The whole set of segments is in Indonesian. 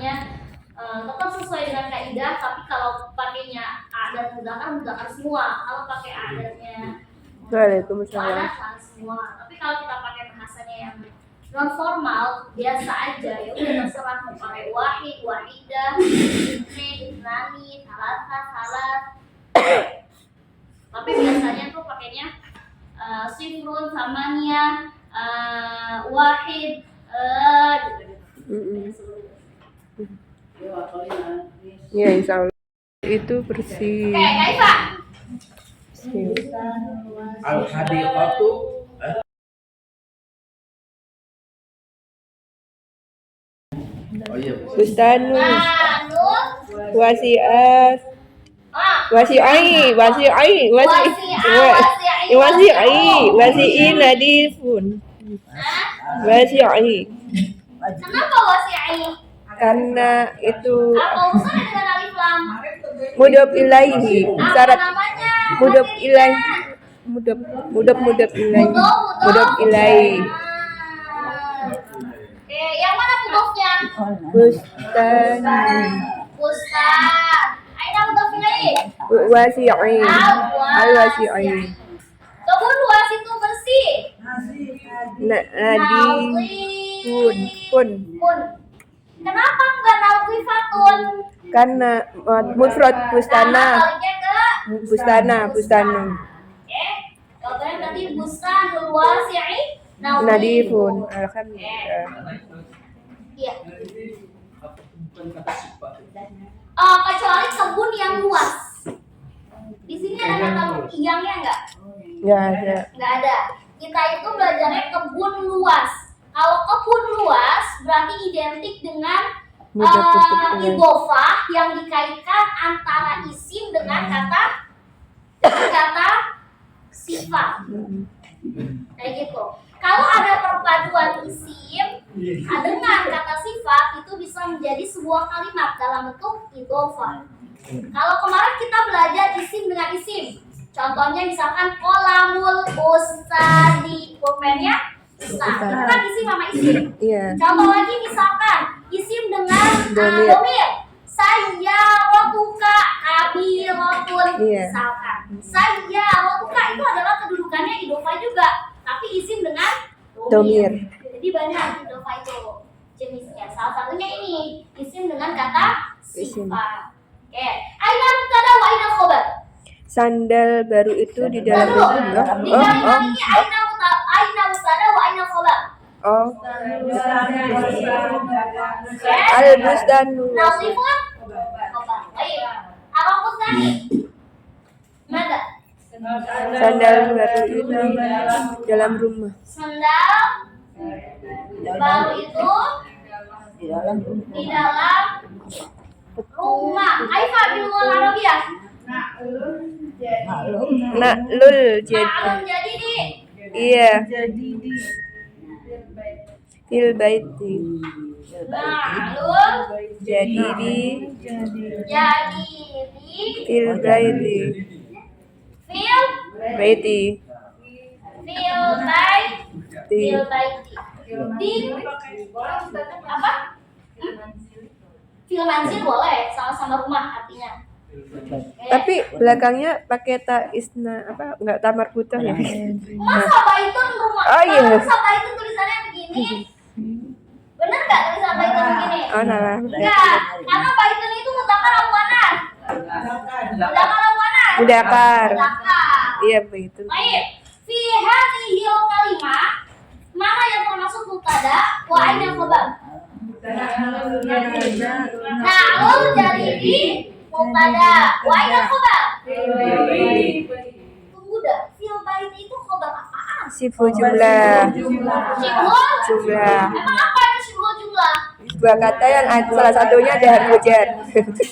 namanya tetap sesuai dengan kaidah, tapi kalau pakainya adat mudzakkar semua. Kalau pakai adatnya Waalaikumsalam. semua. Tapi kalau kita pakai bahasanya yang non formal, biasa aja, ya udah terserah mau pakai wahid, wahidah, itnani, salasa, salat. Tapi biasanya tuh pakainya sifrun, samania, wahid, gitu. Ya, insya Allah itu bersih. Oke, Kaifa. Al-hadiqatu Bustanu Nun, wasiat wasi'ai wasi'in nadifun wasi'ai. Kenapa wasi'ai? Karena itu Apa urusannya dengan alif lam? mudhof ilaihi, Apa syarat namanya? mudhof ilaihi, mudhof ilaihi, mudhof ilaihi. Oke, yang mana mudhofnya? Bustan Ustaz. Aina mudhof ilaihi? wasi'ai al-wasi'ai Kebun luas itu bersih. nadifun pun. Kenapa enggak nadhifatun? Karena mufrad bustana Baliknya ke bustana Oke. Jawabannya tadi bustanul wasi'i nadifun. Alhamdulillah. Iya. Kecuali kebun yang luas. Di sini ada kata iyangnya enggak? Nggak ada. Enggak ada. Kita itu belajarnya kebun luas. Kalau kebun luas berarti identik dengan idhofah yang dikaitkan antara isim dengan kata sifat. Kayak gitu. Kalau ada perpaduan isim dengan kata sifat, itu bisa menjadi sebuah kalimat dalam bentuk idhofah. Kalau kemarin kita belajar isim dengan isim, contohnya misalkan kolamul ustadi, pulpennya ustad, itu kan isim sama isim. Iya. Contoh lagi misalkan isim dengan Domir. domir, sayyarotuka kabirotun, Iya. misalkan sayyarotuka itu adalah kedudukannya idhofah juga, tapi isim dengan Domir. Jadi banyak idhofah itu jenisnya. Salah satunya ini isim dengan kata Isim. sifat. Oke, aina mubtada wa aina khobar. Sandal baru itu di dalam Dulu, rumah. di kalimat ini aina mubtada wa aina khobar. Oh. Oke. Al-bustanu. Nasifun khobar. Baik. Arafus tani. Mana? Sandal baru itu di dalam rumah. Sendal baru itu di dalam rumah. Aifa bil Arabiyah. Naklul jadi. Ma'lum jadi di Iya. Fil baiti. ma'lum Jadi di jadi di fil baiti. fil Baiti. fil baiti di apa? Fil manzil boleh sama-sama rumah artinya. Tapi belakangnya pakai ta isna apa? Enggak tamar butuh ya? Masa baitun rumah? Oh, iya. Masa baitun tulisannya begini? Bener nggak tulisan baitun begini? Oh, salah. Enggak, karena baitun itu mudzakkar awanan. Mudzakkar awanan. Mudzakkar. Mudzakkar. Iya begitu. Baik. Fi hadhil kalimah mana yang termasuk mubtada wa aina khabar? Na'ul jadi di mubtada wa aina khabar? Tunggu dah. Fil bait itu khabar apaan? Sifu jumlah. Syibhul Jumlah. Emang apa itu syibhul jumlah? Dua kata yang salah satunya ada harfu jar.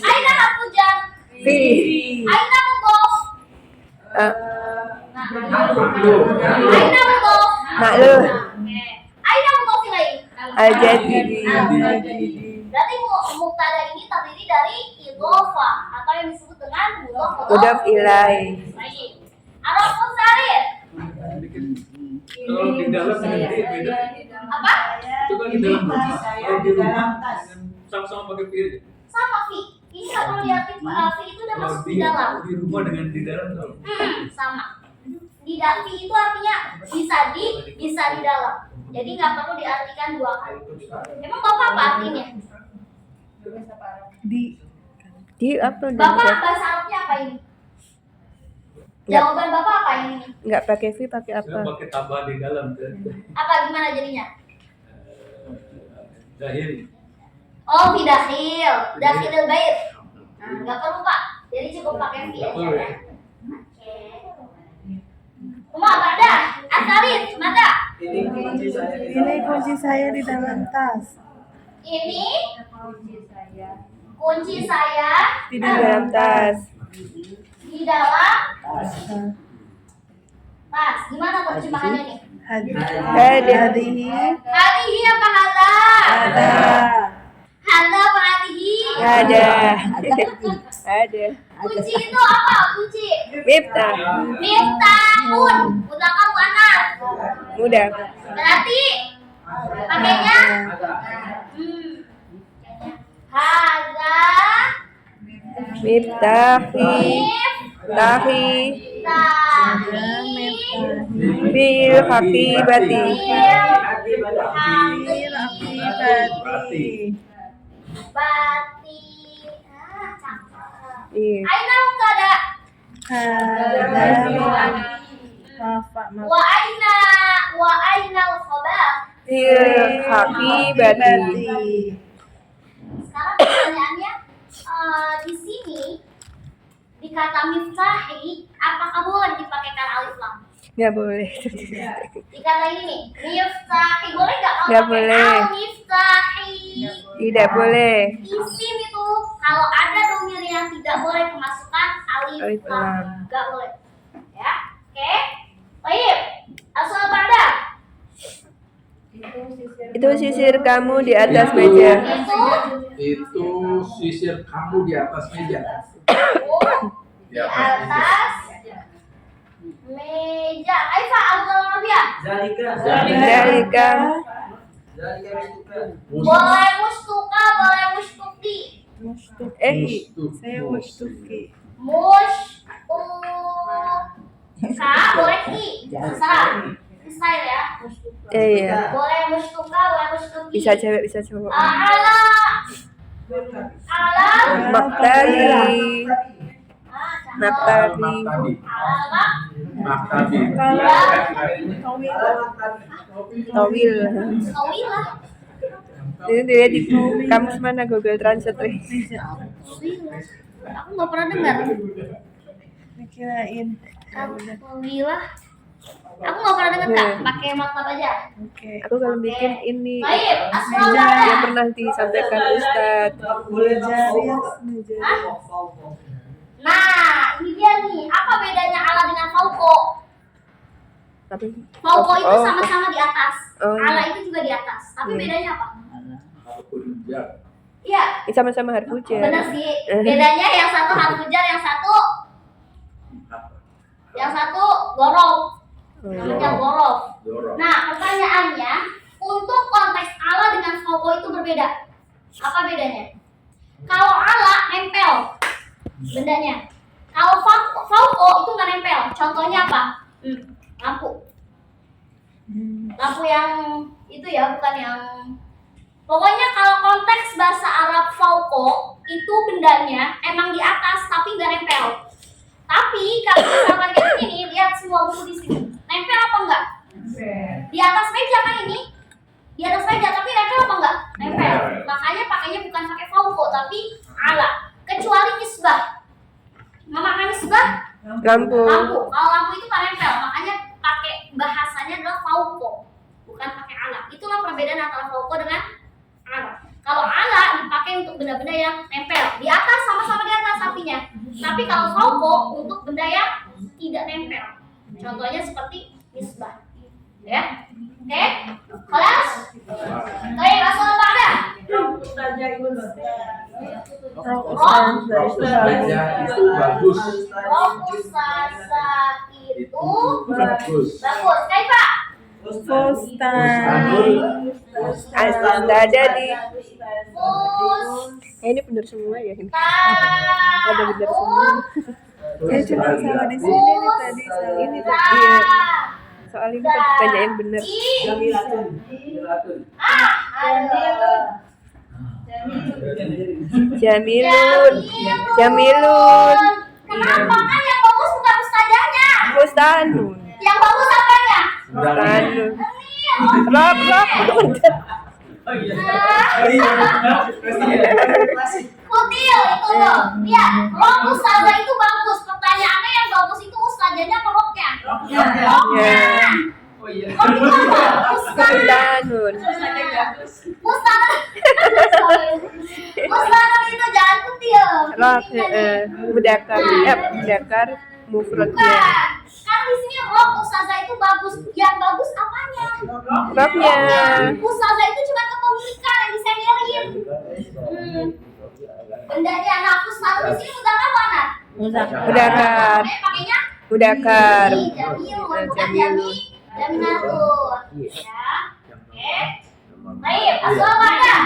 Aina harfu jar. Fi. Aina mudhof. Aina mudhof. Maklum. Oke. Aina mudhof ilaih. Al-Jadidi. Berarti mubtada ini terdiri dari idhofah atau yang disebut dengan Mudhof ilaih. Baik. Arafus sarir. Kalau di dalam beda. Apa? Itu kan di dalam rumah. Kalau di rumah sama-sama pakai V aja. Sama V. Ini nggak perlu diaktif, V itu udah masuk di dalam. Di rumah dengan di dalam sama. Sama. V itu artinya bisa di dalam. Jadi nggak perlu diartikan dua kali. Emang Bapak apa artinya? Di apa? Bapak bahasa Arabnya apa ini? Jawaban Bapak apa ini? Nggak pakai V, pakai apa? Saya pakai tambah di dalam. Apa gimana jadinya? Dahil. Oh, dakhil bait. Nah, nggak perlu Pak. Jadi cukup pakai V aja ya. Oke. Apa ada? Asalin, mata. Ini kunci saya di dalam tas. Ini kunci saya Di dalam tas. di dalam tas. Gimana terjemahannya nih? Hadihi. Hadihi apa hala? Ada. Hala apa hadihi? Ada. Ada. Kunci itu apa? Kunci. Miftah. Miftahun. Mudzakkar muannats. Mudah. Berarti pakainya hadza Miftahi. Tahi. miftahi Fil hakibati. Akibati. bati. Cakep. Iya. Aina mubtada Hada. wa aina al-khabar. Fil hakibati. Sekarang pertanyaannya di sini di kata miftahi apakah boleh dipakaikan alif lam? Nggak boleh. Di kata ini nih, miftahi boleh nggak kalau Nggak pakai boleh. al-miftahi? Tidak boleh. Isim itu kalau ada domir yang tidak boleh kemasukan alif Alif lam, lam. nggak boleh. Ya, oke. Baik. Asal pada Itu sisir kamu di atas meja. Itu sisir kamu di atas meja. di atas meja. Aifa Al-Qalabia. Zalika. Boleh mustuka, boleh mustuki. Saya mustuki. Mustuka boleh ki. Terserah. Style ya. Iya. Boleh mustuka, boleh mustuki. Bisa cewek, bisa cowok. Ala Maktabi. Maktabi. Ala Maktabi. Towil. Tawilah. Ini dia di kamus mana Google Translate. Aku nggak pernah dengar. Dikirain. Tawilah. Aku nggak pernah dengar Kak. Pakai maktab aja. Oke. Aku kalau bikin ini Baik. Asal yang pernah disampaikan Ustadz. Meja. Nah, ini dia nih. Apa bedanya ala dengan fauko? Tapi Fauko itu sama-sama di atas. Oh, iya. Ala itu juga di atas. Tapi bedanya apa? Iya, ini sama-sama harfu jar. benar sih. Bedanya yang satu harfu jar, yang satu gorof. Namanya gorof. Nah, pertanyaannya, untuk konteks ala dengan fauko itu berbeda. Apa bedanya? Kalau ala nempel bendanya. Kalau fauko itu nggak nempel. Contohnya apa? Lampu. Lampu yang itu ya, bukan yang. Pokoknya kalau konteks bahasa Arab fauko itu bendanya emang di atas tapi nggak nempel. Tapi kalau misalkan kayak gini, lihat semua buku di sini, nempel apa enggak? Di atas meja kan ini? Di atas meja tapi nempel apa enggak? Nempel. Makanya pakainya bukan pakai fauko tapi ala. Kecuali nisbah. Memakai nisbah Lampu. lampu. Kalau lampu itu kan nempel, makanya pakai bahasanya adalah fauko, bukan pakai ala. Itulah perbedaan antara fauko dengan ala. Kalau ala dipakai untuk benda-benda yang nempel di atas, sama-sama di atas artinya. Tapi kalau fauko untuk benda yang tidak nempel. Contohnya seperti misbah. Ya. Oke? Kelas? Baik, asal apa ada? Saja itu bagus. Sasa itu Bagus. bagus. Kaifa? Fustan. Ada di Fus ini benar semua ya ini. Ta. Ada benar semua. Saya cuma salah di sini nih tadi salah. Ini tuh iya. Soal ini kan banyak yang benar. Jamilun. Jamilun. Kenapa kan yang bagus bukan ustazahnya? Bustanun. Yang bagus apanya? Bustanun. Rob. Kutil itu loh. Dia rok ustazah itu bagus. Pertanyaannya yang bagus itu ustazahnya apa roknya? Roknya. Rok itu apa? Bustanun. Mustanun itu jangan kutil. Rob mudakar mufradnya. Bukan. Kan di sini rok ustazah itu bagus. Yang bagus apanya? Robnya. Ustazah itu cuma kepemilikan yang disenderin. Bendanya nafus lalu di sini udah apa Nat? Mudakar. Pakainya Mudakar. Jamil, bukan Jaminatul. Ya. Oke. Baik, asal ada.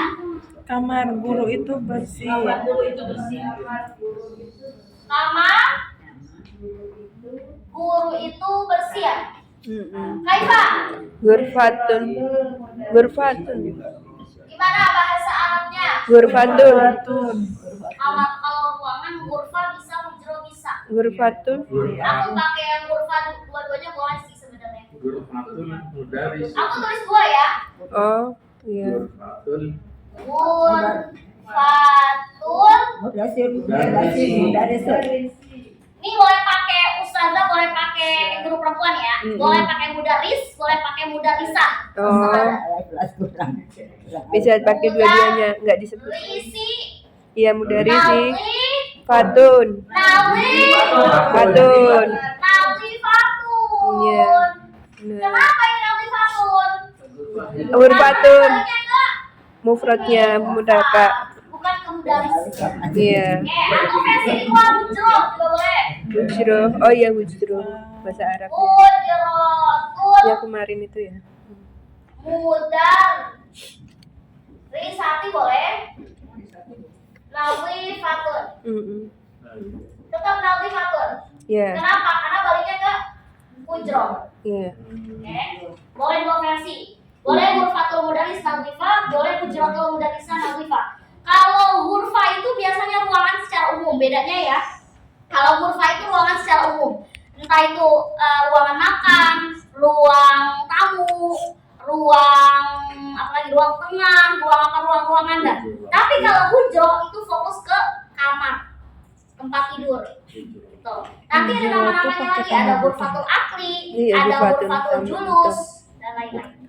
Kamar guru itu bersih. Kamar guru itu bersih ya? Kaifa? Gurfatun. Gimana bahasa Arabnya? Gurfatun. Kalau ruangan gurfa bisa, hujro bisa. Gurfatun. Aku pakai yang gurfa dua-duanya boleh sih sebenarnya. Gurfatul mudaris. Aku tulis dua ya. Oh, iya. Gurfatul Mudaris. Ini boleh pakai ustazah, boleh pakai guru perempuan ya. Boleh pakai mudaris, boleh pakai mudarisah. Oh, bisa pakai dua-duanya, nggak disebut. Risi, Iya, mudarisi. Nawi, Fatun. Fatun. Iya. Benar. Kenapa ini Nawi Fatun? Gurfatun. Baliknya ke Mufradnya mudaka. bukan ke mudaris. Iya. Atau versi di luar hujro juga boleh. Hujro. Oh iya, hujro. Bahasa Arabnya. Hujrotul Ya kemarin itu ya. mudar. Risati boleh. Nawi Fatun. Tetap Nawi Fatun. Iya. Kenapa? Karena baliknya ke hujro. Iya. Oke. Boleh dua versi. Boleh hurfatul mudaris nadhifa, boleh hujratul mudarrisah nadhifa. Kalau hurfa itu biasanya ruangan secara umum, bedanya ya. Kalau hurfa itu ruangan secara umum. Entah itu ruangan makan, ruang tamu, ruang apalagi ruang tengah, ruang Anda. Tapi kalau hujro itu fokus ke kamar, tempat tidur. Gitu. Nanti ada nama-namanya lagi, ada hurfatul akli, Iya, ada hurfatul hurfatul tamu, julus dan lain-lain.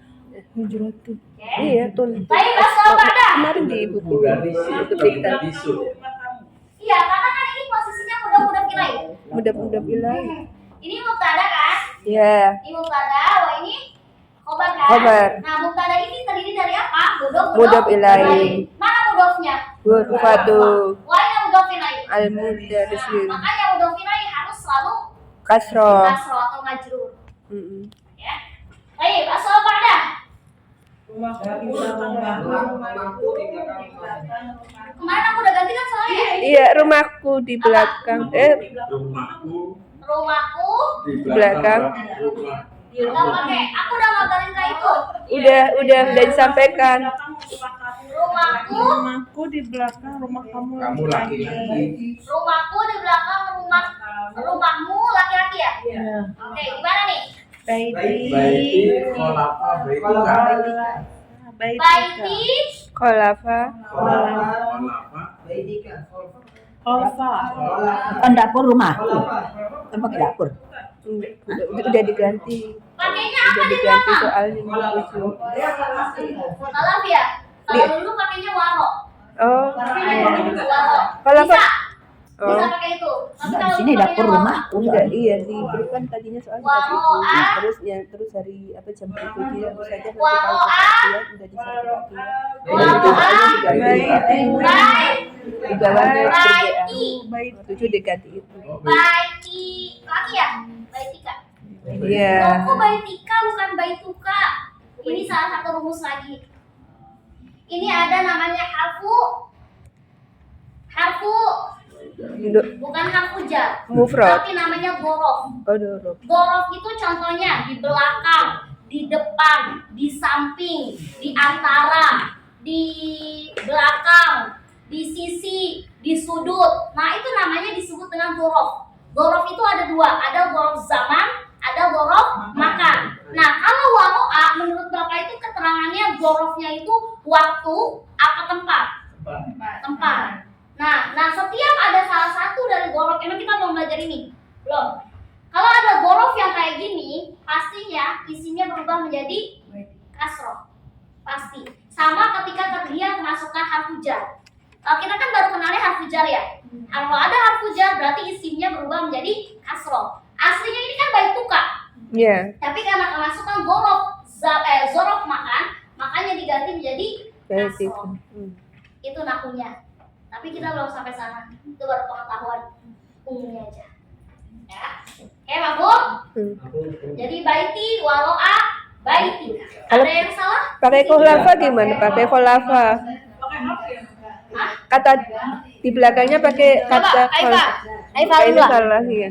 Hujratul. Oke. Iya, tun. Baik, asal pada. Kemarin di buku mudarisi. itu kita Iya, karena kan ini posisinya mudah-mudah pilih. mudah-mudah bilang. Ini mubtada kan? Iya. Ini mubtada, wah ini khobar kan? Khobar. Nah, mubtada ini terdiri dari apa? Mudhof ilaih. Mana mudhofnya? Gurfatu Wah, ini mudhof ilaih. al-mudarrisin. Makanya mudhof ilaih harus selalu Kasro. kasroh atau majrur. Mm-mm. Ya. Baik, asal pada. Kemarin aku udah ganti kan soalnya ya? Iya, rumahku di belakang. Rumahku Rumahku di belakang. rumah. nggak pakai. Aku udah ngabarin kayak itu. Udah disampaikan. Rumahku, Rumahku di belakang rumah kamu Kamu laki-laki. rumahku di belakang rumahmu laki-laki ya? Iya. Oke, gimana nih? Baiti kholafa baitika. Baiti, Kholafa. Olfa. Kan dapur rumah. Kan pakai dapur. Udah diganti. pakainya apa di Diganti belakang? soalnya lucu. Salaf ya? Kalau dulu pakainya waro. Oh. Waro. Kholafa. Bisa Oh. pakai itu. Tapi Di kalau sini dulu dapur pakainya rumah. Enggak, iya di grup kan tadinya soalnya Waroa. terus hari apa jam itu dia harus saja nanti Waroa. kalau dia udah disertai dia. Waroa. Itu soalnya diganti. Baik. Di bawahnya kerjaan. Baiti. Tujuh diganti itu. Baiti. Laki ya? Baitika. Iya. Toko baitika bukan baituka. Ini salah satu rumus lagi. Ini ada namanya harfu Bukan harfu jar, Mufrad. tapi namanya gorof. Oh, dorof. Gorof itu contohnya di belakang, di depan, di samping, di antara, di belakang, di sisi, di sudut. Nah, itu namanya disebut dengan gorof. Gorof itu ada dua, ada gorof zaman, ada gorof makan. Nah, kalau waro'a menurut Bapak itu keterangannya gorofnya itu waktu apa tempat? Tempat. Nah, setiap ada salah satu dari gorof, emang kita belum belajar ini? Belum. Kalau ada gorof yang kayak gini, pastinya isinya berubah menjadi kasroh. Pasti. Sama ketika dia kemasukan harfu jar. Kita kan baru kenalnya harfu jar ya. Kalau ada harfu jar berarti isinya berubah menjadi kasroh. Aslinya ini kan baituka. Iya. Tapi karena kemasukan zorof makan, makanya diganti menjadi Baiti. kasroh. Itu nakunya. Tapi kita belum sampai sana. Itu baru pengetahuan umumnya aja. Ya. Oke, mabuk. Jadi baiti, waro'a, baiti. Ada yang salah? Pakai khulafa gimana? Pakai khulafa. Hah? Kata di belakangnya pakai kata Coba, Aifa Ini dulu. salah ya.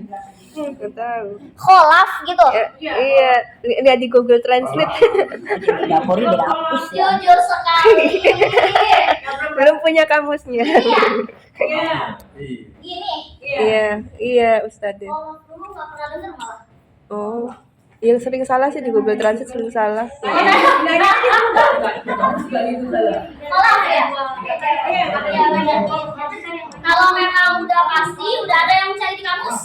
Nggak tahu. Kholaf gitu. Iya, lihat di Google Translate. Di dapur ini dihapus ya. Jujur sekali. Belum punya kamusnya. Iya. Iya. Gini. Iya, Ustadzah. Kholaf dulu nggak pernah denger malah. Oh, yang sering salah sih di Google Translate sering salah. Kholaf ya. Iya benar. Kalau memang udah pasti, udah ada yang cari di kamus.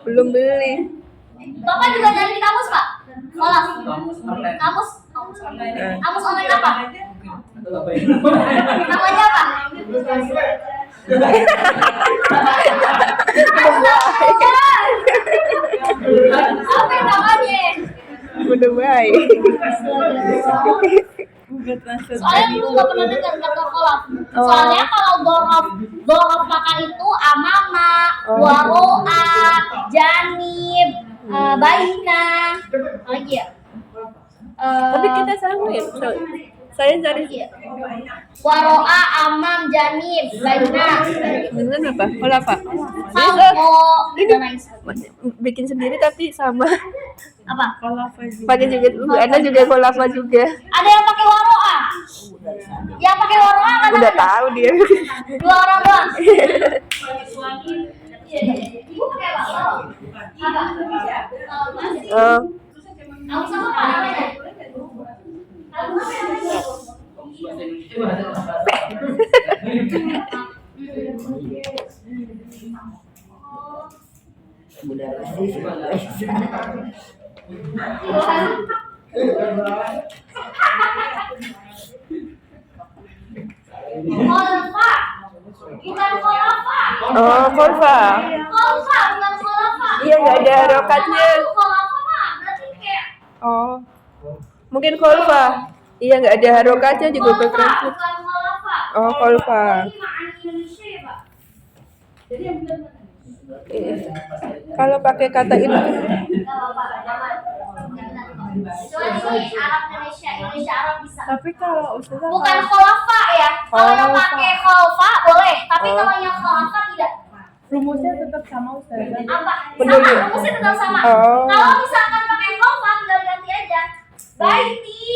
Belum beli. Bapak juga cari di kamus, Pak? Kholaf. Kamus. Kamus online apa? Namanya apa? Apa yang namanya? Udah baik. Soalnya dulu nggak pernah dengar kata kholaf. Soalnya kalau gorof makan itu amama, waro'a, janib, baina, lagi ya. Tapi kita sama ya. Saya cari Waro'a, amam, janib, baina, dengan apa? Khulafa. sampo, dan lain sebagainya. Bikin sendiri tapi sama. Apa? Pakai juga, ada juga khulafa juga. Ada yang pakai waro'a? Yang pakai waro'a kan? Udah tahu dia. Dua orang doang. Ibu pakai apa? Apa? Oh, Kamu sama apa namanya? Kamu apa? Kholfa. Bukan kholafa. oh, khulafa. Kholfa bukan kholafa. Iya, nggak ada harokatnya. Kholafa mah berarti kayak Oh, mungkin khulafa. Iya, nggak ada harokatnya di Google kholfa, Translate. bukan kholafa. Oh, khulafa. Ini makna Indonesia ya, Pak. Iya. Kalau pakai kata itu, Enggak apa-apa, jangan. Kecuali ini Arab Indonesia Arab bisa. Tapi kalau Ustazah Bukan kholafa ya. Kalau yang pakai kholfa boleh, tapi Oh. kalau yang kholafa tidak. rumusnya tetap sama Ustazah. Apa? Bener. Sama, rumusnya tetap sama. Oh. Kalau misalkan pakai kholfa tinggal ganti aja. Baiti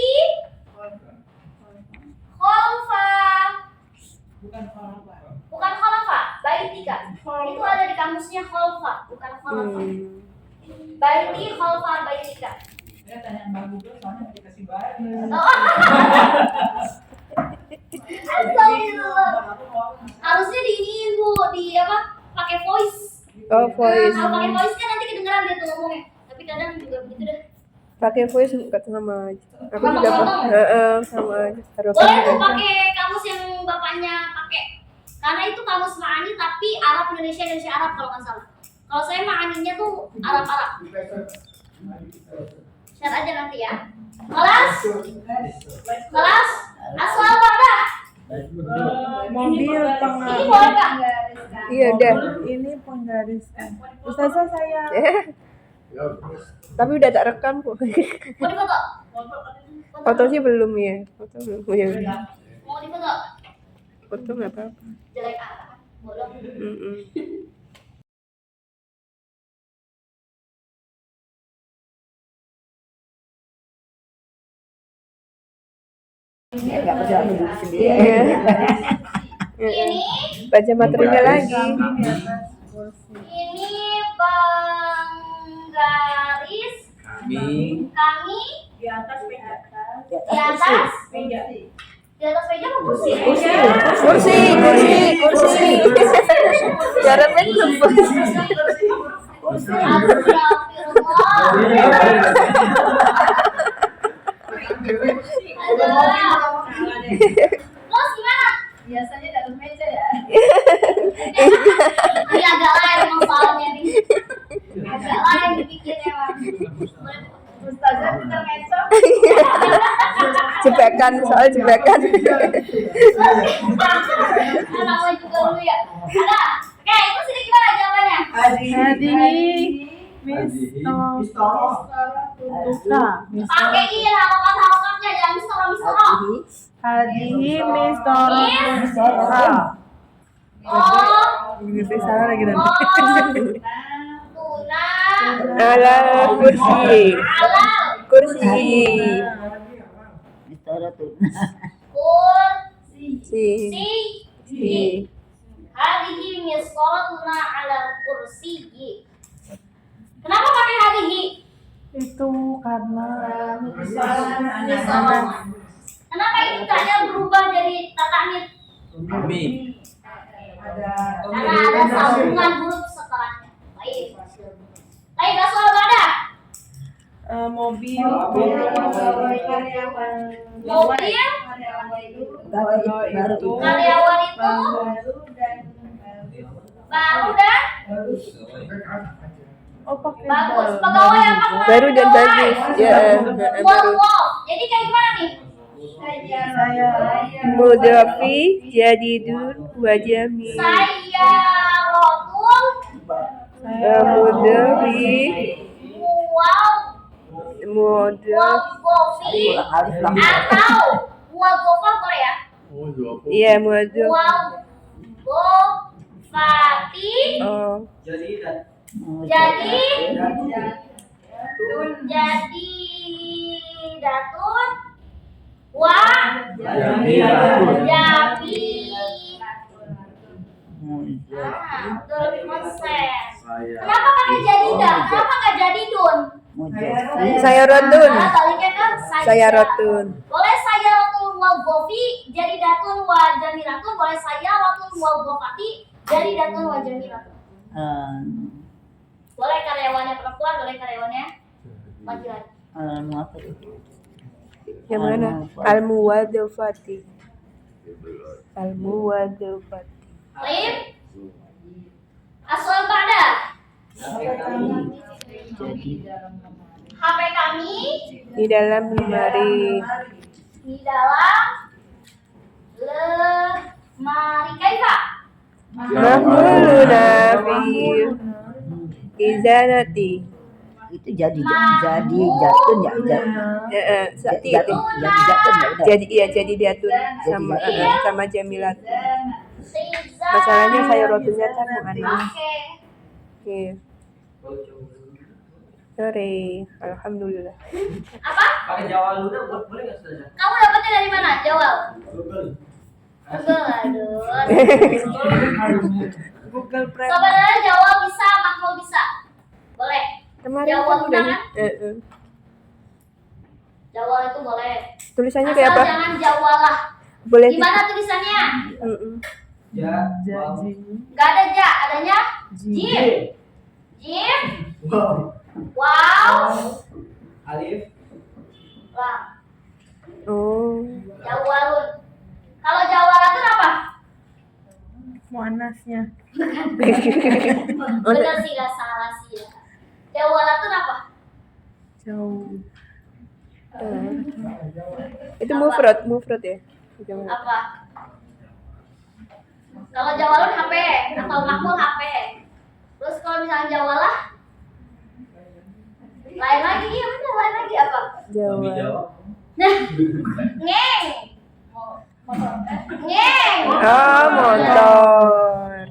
kholfa. Bukan kholafa, baiti kan. Itu ada di kamusnya kholfa, bukan kholafa. Baiti kholfa baitika. Oh. Astagfirullah. Harusnya diiniin Bu, di apa? Pakai voice. oh voice. Kalau pakai voice kan nanti kedengeran dia tuh ngomongnya. Tapi kadang juga begitu deh. Pakai voice nggak sama aja. Aku Sama juga potong? sama aja. Boleh tuh Harokatnya. pakai kamus yang bapaknya pakai. Karena itu kamus ma'ani tapi Arab Indonesia Arab kalau nggak salah. Kalau saya ma'aninya tuh Arab. Share aja nanti ya. Kelas? Kelas? Asal pada? Mobil Ini penggaris. boleh nggak? Iya udah. Ini penggariskan. Ustazah saya Tapi udah tak rekam kok. Mau difoto? Foto sih belum ya. Foto belum. Ya udah. Mau difoto? Foto nggak apa-apa. Jelek apa? Bodoh. Mm-mm. Ya, nggak bisa duduk sendiri. Iya. Ini Baca materinya lagi. ini penggaris Kami kami Di atas di atas meja. di atas meja apa kursi? Kursi. Jangan main lembut. Terus gimana? Biasanya di atas meja ya. Ini agak lain emang soalnya nih. Agak lain dibikin emang. Ustazah intermezzo. Jebakan, soal jebakan. Namanya juga dulu ya. Ada. Oke, itu sini gimana jawabannya? Pakai i harokat-harokatnya, jangan mistoro-mistoro. Hadihi mistoro. Oh, Ini salah lagi nanti. tuna, Ala kursi. halal, Kursi. Mistoro tuh. kursi. Si. Hadihi misqalatuna ala kursi. Kenapa pakai hadihi? Itu karena Misqalatuna. Kenapa ini tanya berubah jadi tatanit? kami Karena ada sambungan huruf setelahnya. Baik. Baik, soal pada. mobil. Mobil Pegawai baru. karyawan itu baru dan Oh, pakai bagus. Pegawai apa? Baru dan bagus. Ya, baru. Wow. Jadi kayak gimana nih? Saya Mudafi jadidun wa jamil. Saya rotul Mudafi wow mudaf. wagofi Alif lam. atau wagofa boleh ya? oh jawab Iya, mudaf. Wagofati Oh, jadi datun wa Jamilatun. jabi. Udah lebih konsen. saya Kenapa pakai jadidah? Kenapa nggak jadidun? saya rotun. Nah, baliknya kan Saya rotun. Boleh saya rotun wagofi jadi datun wa jamilatun. Boleh saya rotun wagofati jadi datun wa jamilatun. Boleh karyawannya perempuan, boleh karyawannya laki-laki. Apa itu? Yang mana? Al-muwadafati. Al-muwadafati. Lain? Asal pada HP kami Di dalam lemari. di dalam lemari kaifa. Mahmuluna fi izanati. Itu jadi jatun ya. Sakti Jadi itu. jatun ya. Udah. Jadi diatur sama sama Jamilat. Siza. Masalahnya saya rotunya kan muannas. Oke. Oke. Sorry, alhamdulillah. Apa? Pakai Jawa Luna boleh nggak saja? Kamu dapatnya dari mana? Jawab. Google, aduh. Google Prep. Sebenarnya Jawa bisa, makmul bisa. Boleh. Kemarin Jawa kan udah. Luna Jawa itu boleh. Tulisannya Asal kayak apa? jangan Jawalah. Boleh. Gimana tulisannya? Ja, Jadi Gak ada ja, adanya jim. Jim. Wow. Alif, Lam. Oh. Jawalun. Kalau Jawalatun apa? muannasnya. Bener sih, gak salah sih. Jawalatun apa? Jauh. Itu mufrad ya. Jangan. Apa? Kalau Jawalun HP atau makmul HP. Terus kalau misalnya Jawalah lain lagi, iya bener lain lagi apa? Jawa. Ngeng. Ngeng. Oh, motor.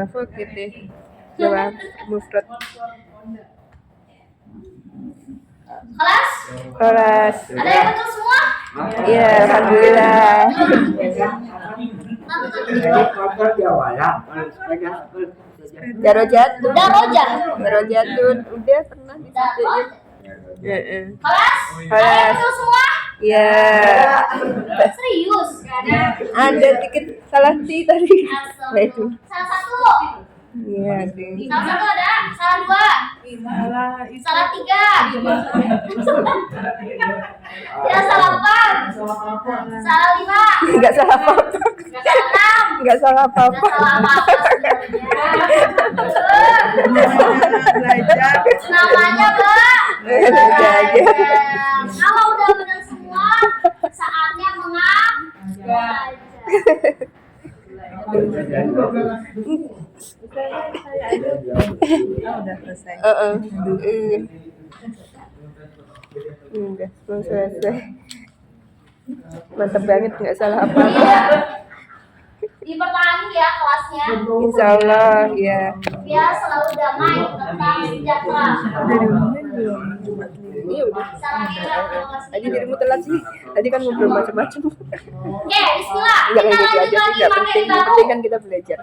Mahfud gitu. Jawab mufrad. Kelas? Kelas. Ada yang betul semua? Iya, alhamdulillah. Darajatun. Darajatun udah pernah di situ ya. Heeh. Kelas? Ada yang Kelas. betul semua? Ya. Serius? Ada dikit salah sih tadi. Nah, itu. Salah satu. Iya, deh. Salah satu ada? Salah dua? Salah tiga? Ya salah empat? Salah lima? Enggak salah apa-apa. Nggak salah enam? Enggak salah Nggak apa-apa. salah apa-apa Belajar. Namanya Mbak. Belajar. Kalau udah benar semua, saatnya mengajar. Udah selesai. Udah belum selesai. Mantap banget, nggak salah apa-apa. Iya. Dipertahankan ya kelasnya. Insya Allah, ya. Biar selalu damai, tetap sejahtera. Udah diumumin belum? Jumat ini. Iya udah. Salam ya, terima kasih. Tadi dirimu telat sih. Tadi kan ngobrol macam-macam. Oke, bismillah. Enggak Kita kayak gitu lanjut aja sih, lagi nggak materi penting. Yang baru. penting kan kita belajar.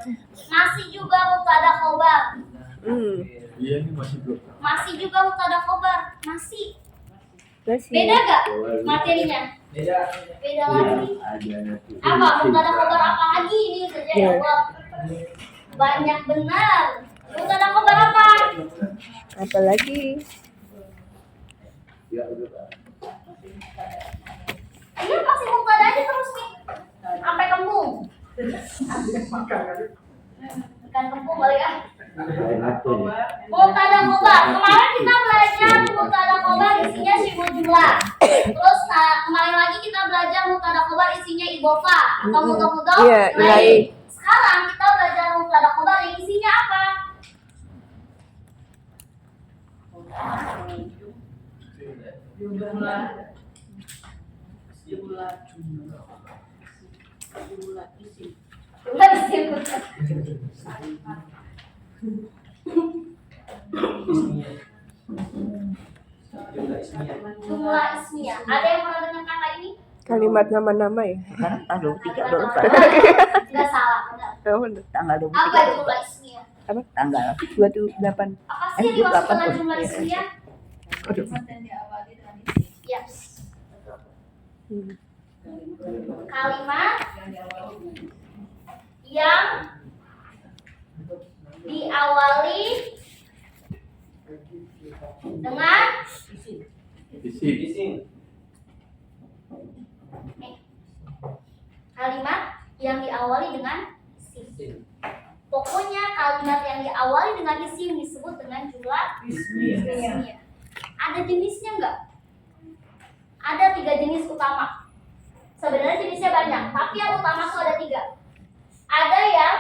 Masih juga mubtada khobar. Iya ini masih belum. Masih juga mubtada khobar. Masih. Masih. Beda gak materinya? Beda. Beda lagi. Apa mubtada khobar apa lagi ini saja ya Allah. Banyak benar. Mubtada khobar apa? Apalagi? Iya pasti mubtada aja terus nih. Sampai kembung. Ikan kembung kali ya. Mubtada khobar. Kemarin kita belajar mubtada khobar isinya syibul jumlah. Terus kemarin lagi kita belajar mubtada khobar isinya idhofah atau mudhof-mudhof Iya, ilaih. Sekarang kita belajar mubtada khobar yang isinya apa? Jumlah isim. Jumlah ismiyah. Ada yang pernah dengar kata ini? Kalimat nama-nama ya? Sekarang tanggal 3 Enggak salah, benar. Oh, bener. tanggal Apa 23 jumlah ismiyah? Apa? tanggal 28. Apa sih yang dimaksud dengan jumlah ismiyah? Aduh. Yes. Hmm. Kalimat yang diawali dengan Isi. kalimat yang diawali dengan isim. Pokoknya kalimat yang diawali dengan isim disebut dengan jumlah ismiyah. Ada jenisnya enggak? Ada 3 jenis utama. Sebenarnya jenisnya banyak, tapi yang utama itu ada 3. Ada yang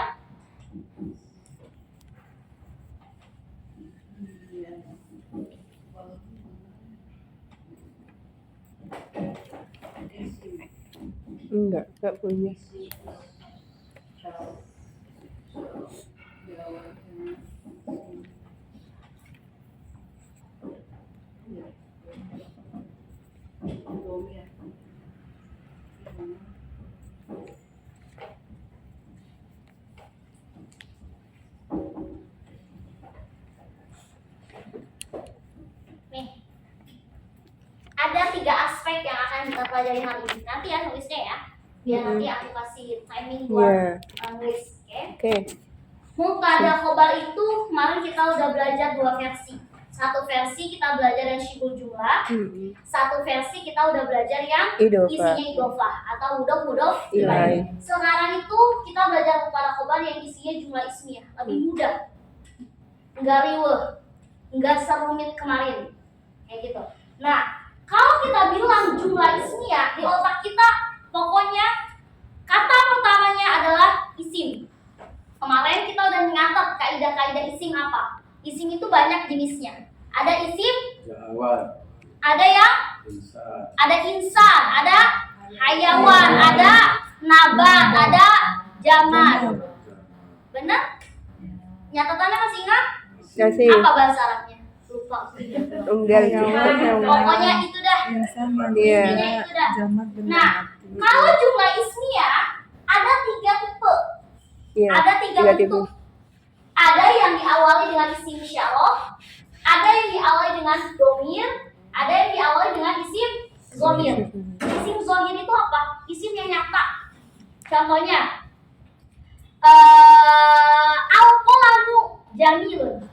Enggak punya. nih ada 3 aspek yang akan kita pelajari hari ini. Nanti ya nulisnya ya, biar nanti aku kasih timing buat nulis. Oke. Oke. Mubtada khobar itu kemarin kita udah belajar 2 versi. Satu versi kita belajar yang syibul jumlah, satu versi kita udah belajar yang Idhofah. isinya idhofah atau mudhof Ilaih. Sekarang itu kita belajar mubtada khobar yang isinya jumlah ismiyah, lebih mudah, nggak riweh, nggak serumit kemarin, kayak gitu. Nah, kalau kita bilang jumlah ismiyah di otak kita, pokoknya kata pertamanya adalah isim. Kemarin kita udah nyatet kaidah-kaidah isim apa. Isim itu banyak jenisnya. Ada isim, Jawab. ada yang ada insan, ada hayawan, ada nabat, ada jamad. Benar? Nyatatannya masih ingat? Masih. Apa bahasa Arabnya? Lupa. Unggal Pokoknya itu dah. Insan yang Iya. Intinya itu dah. jamak benda Nah, mati. kalau jumlah ismiyah ada 3 tipe. Iya. Ada 3 tiga bentuk. Ada yang diawali dengan isim isyarah, ada yang diawali dengan domir, ada yang diawali dengan isim zahir. Isim zahir itu apa? Isim yang nyata. Contohnya, al-qalamu jamilun.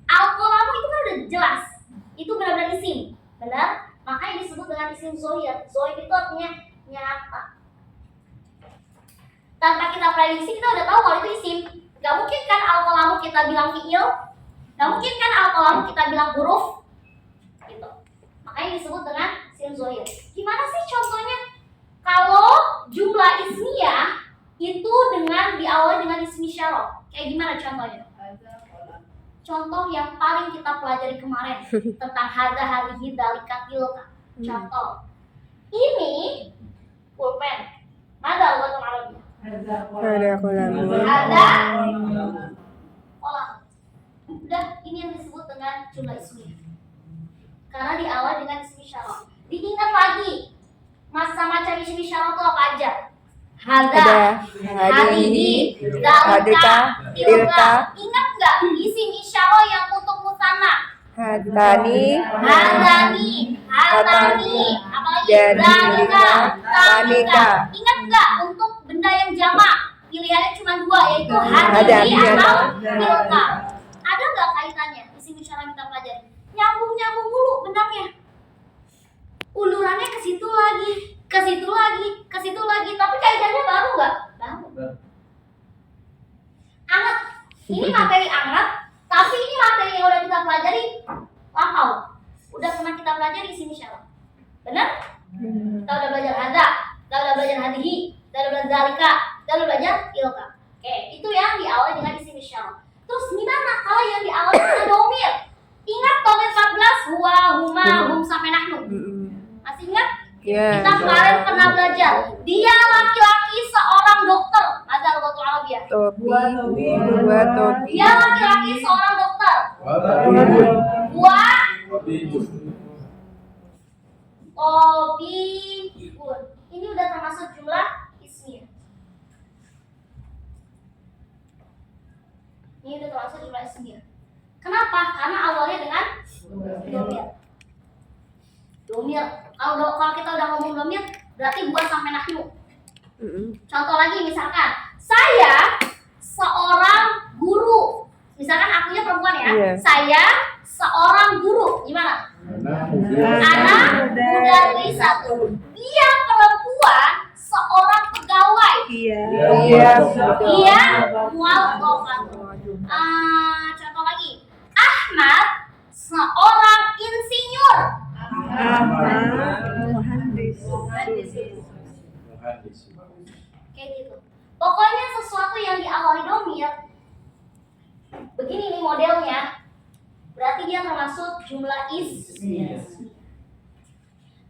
Al-qalamu itu kan udah jelas. Itu benar-benar isim, benar? Makanya disebut dengan isim zahir. Zahir itu artinya nyata. Tanpa kita prediksi kita udah tahu kalau itu isim. Gak mungkin kan al-qalamu kita bilang fi'il, gak mungkin kan al-qalamu kita bilang huruf, gitu. Makanya disebut dengan isim zahir. Gimana sih contohnya? Kalau jumlah ismiyah itu dengan diawali dengan isim isyarah, kayak gimana contohnya? Contoh yang paling kita pelajari kemarin tentang hadza hadhihi dzalika tilka. Contoh. Ini pulpen. Mana buat Arabnya? Ada kolam. Ada kolam. Udah, ini yang disebut dengan jumlah ismiyah. Karena diawali dengan isim isyarah. Diingat lagi, macam-macam isim isyarah itu apa aja? Hadza, hadihi, dzalika, tilka. Ingat nggak isim isyarah yang untuk musanna? Hatani. Hadani, hatani, apalagi Jadi, dzalika, tanika. tanika. Ingat nggak untuk benda yang jamak? Pilihannya cuma 2, yaitu hadihi Hadani atau atau tilka. Ada nggak kaitannya isim isyarah kita pelajari? Nyambung mulu benarnya. Ulurannya ke situ lagi, ke situ lagi, ke situ lagi. Tapi kaitannya baru nggak? Baru. Anget. Ini materi anget, tapi ini materi yang udah kita pelajari lampau. Udah pernah kita pelajari isim isyarah. Benar? Kita udah belajar hadza, kita udah belajar hadihi, kita udah belajar dzalika, kita udah belajar tilka. Oke, itu yang diawali dengan isim isyarah. Terus gimana kalau yang diawali dengan domir? Ingat domir 14, huwa, huma, hum sampai nahnu. Masih ingat? Iya. Kita kemarin pernah belajar. Dia laki-laki seorang dokter. Ada lugatul Arabiyah. Topi. Dua topi. Dia laki-laki seorang dokter. Tabibun. Ini udah termasuk jumlah ismiyah. Ini udah termasuk jumlah ismiyah. Kenapa? Karena awalnya dengan domir. Domir. Kalau kita udah ngomong domir, berarti buat sampai nahnu. Contoh lagi, misalkan saya seorang guru. Misalkan akunya perempuan ya. Iya. Saya seorang guru. Gimana? Anak mudarrisatun. Dia perempuan seorang pegawai. Iya. Iya. Dia muwadhafah. Contoh lagi. Ahmad seorang insinyur. Muhandis. Kayak gitu. Pokoknya sesuatu yang diawali domir. Begini nih modelnya. Berarti dia termasuk jumlah ismiyah.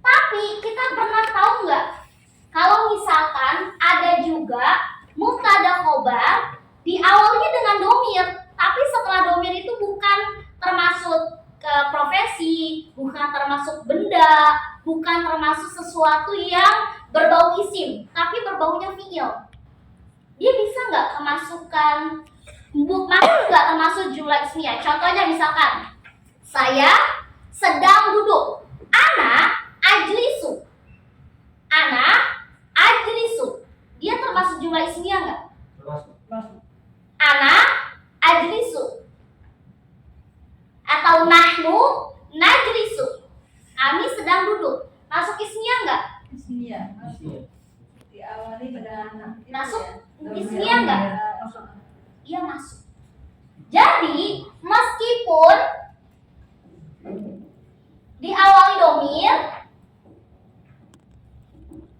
Tapi kita pernah tahu nggak? Kalau misalkan ada juga mubtada khobar diawalinya dengan domir, tapi setelah domir itu bukan termasuk ke profesi, bukan termasuk benda, bukan termasuk sesuatu yang berbau isim, tapi berbaunya fiil. Dia bisa nggak kemasukan, masuk nggak termasuk jumlah ismiyah? Contohnya misalkan, saya sedang duduk. Ana ajlisu. Ana ajlisu. Dia termasuk jumlah ismiyah nggak? Ana ajlisu. Atau nahnu najlisu. Kami sedang duduk. Masuk ismiyah nggak? Diawali pada anak. Masuk ismiyah nggak? Iya masuk. Jadi meskipun diawali domir,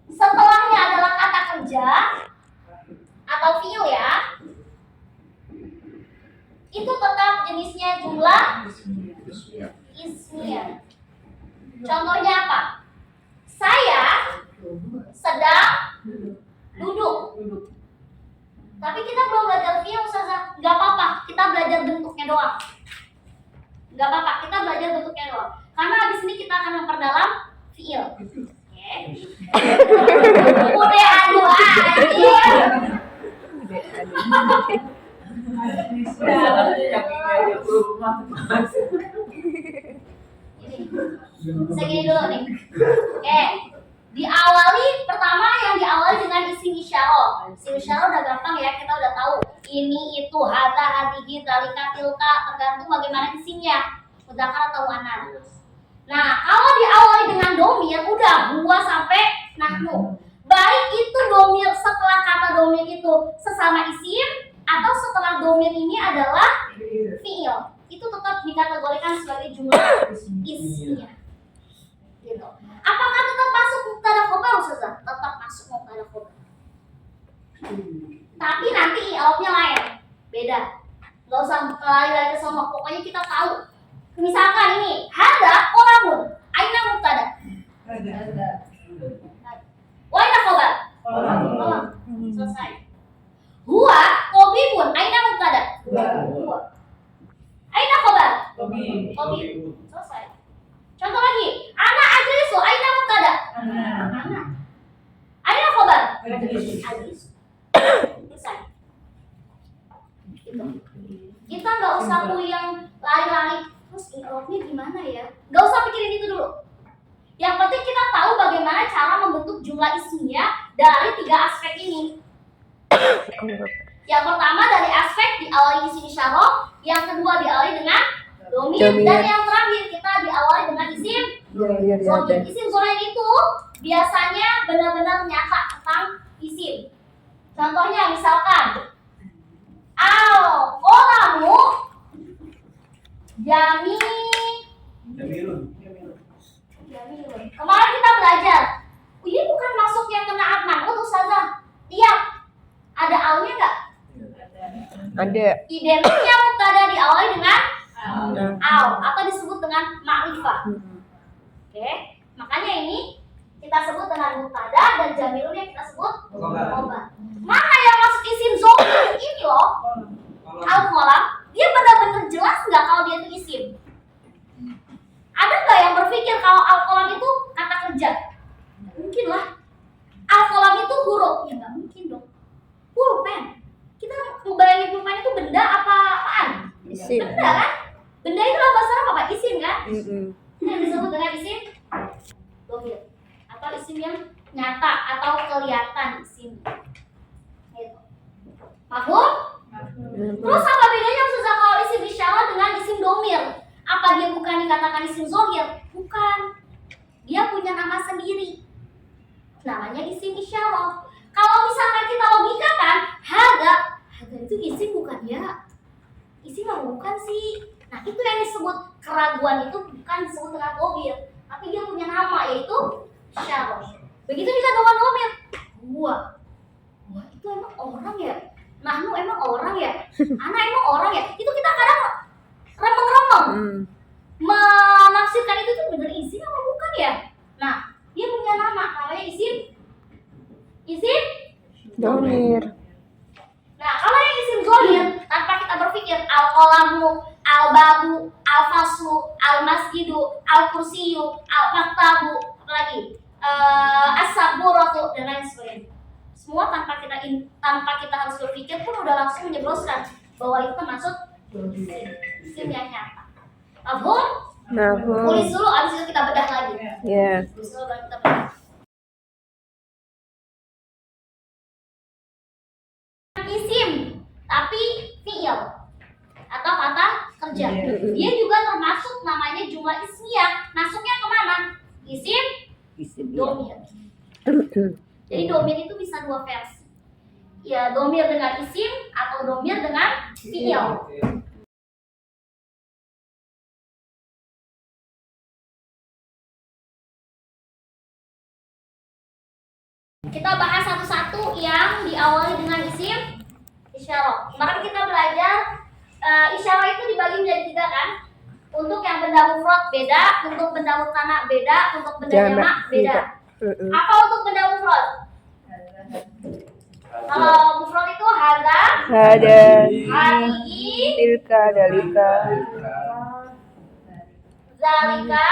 setelahnya adalah kata kerja atau fiil ya, itu tetap jenisnya jumlah ismiyah. Contohnya apa? Saya sedang duduk. Tapi kita belum belajar fiil, Ustazah. Gak apa-apa, kita belajar bentuknya doang. Gak apa-apa, kita belajar bentuknya doang. Karena habis ini kita akan memperdalam fiil. Oke. Udah aduh aja. Bisa gini dulu nih. Oke. Diawali pertama yang diawali dengan isim isyarah. Isim isyarah udah gampang ya, kita udah tahu ini itu hada hadihi dalika tilka, tergantung bagaimana isimnya, mudzakkar atau muannats. Nah, kalau diawali dengan domir udah huwa sampai nahnu. Baik itu domir setelah kata domir itu sesama isim atau setelah domir ini adalah fiil, itu tetap dikategorikan sebagai jumlah isimnya. Gitu. Apakah tetap masuk mubtada khobar, Ustazah? Tetap masuk mubtada khobar. Tapi nanti i'rabnya lain, beda. Gak usah lari-lari ke sono, pokoknya kita tahu. Misalkan ini, hada qolamun, aina mubtada. Wa aina khobar? Qolam. Selesai. Huwa qobibun, aina mubtada? Huwa. Aina khobar? Qobib. Selesai. Contoh lagi, ana ajlisu, aina mubtada? Ana. Aina khobar? Ajlisu. Selesai. Gitu. Kita nggak usah tuh yang lari-lari terus i'rabnya gimana ya? Nggak usah pikirin itu dulu. Yang penting kita tahu bagaimana cara membentuk jumlah ismiyah dari 3 aspek ini. Yang pertama dari aspek diawali isim isyarah, yang kedua diawali dengan domir, dan yang terakhir kita diawali dengan isim zahir. Isim zahir itu biasanya benar-benar nyata tentang isim. Contohnya misalkan al-qolamu jamilun. Kemarin kita belajar, ini bukan masuk yang kena atman, Ustazah. Tiap ada alnya nggak? Ada. Identiknya mubtada diawali dengan al atau disebut dengan ma'rifah. Oke, makanya ini kita sebut dengan mubtada dan jamilunnya kita sebut khobar. Mana yang masuk isim zahir ini loh? Al-qalam, dia benar-benar jelas nggak kalau dia itu isim? Ada nggak yang berpikir kalau al-qalam itu kata kerja? Nggak mungkin lah. Al-qalam itu huruf, ya nggak mungkin dong. Pulpen, kita ngebayangin pulpen itu benda apaan? Isim. Benda kan? Benda itu dalam bahasa Arab apa? Isim kan? Yang disebut dengan isim zahir atau isim yang nyata atau kelihatan isim. Gitu. Paham? Terus apa bedanya Ustazah kalau isim isyarah dengan isim domir? Apa dia bukan dikatakan isim zahir? Bukan. Dia punya nama sendiri. Namanya isim isyarah. Kalau misalkan kita logikakan, hada itu isim bukan ya? Isim bukan sih. Nah, itu yang disebut keraguan itu bukan disebut dengan domir, tapi dia punya nama yaitu isyarah. Begitu juga dengan domir. Huwa itu emang orang ya? Nahnu emang orang ya? Ana emang orang ya? Itu kita kadang remeng-remeng menafsirkan itu tuh bener isim apa bukan ya? Nah, dia punya nama, namanya isim domir. Nah, kalau yang isim zahir tanpa kita berpikir al-qalamu, al-babu, al-faslu, al-masjidu, al-kursiyu, al-maktabu, apalagi as-saburatu dan lain sebagainya. Semua tanpa kita harus berpikir pun udah langsung menjebloskan bahwa itu termasuk isim yang nyata. Paham? Tulis dulu, abis itu kita bedah lagi. Ya. Tulis dulu baru kita bedah. Isim, tapi fiil atau kata kerja. Dia juga termasuk namanya jumlah ismiyah. Masuknya kemana? Isim domir. Jadi domir itu bisa 2 versi. Ya, domir dengan isim atau domir dengan fiil. Kita bahas satu-satu yang diawali dengan isim isyarah. Kemarin kita belajar isyarah itu dibagi menjadi 3 kan? Untuk yang benda mufrad beda, untuk benda mutana beda, untuk benda jamak beda. Apa untuk benda mufrad? Kalau mufrad itu hada, hadihi, tilka, dalika, zalika,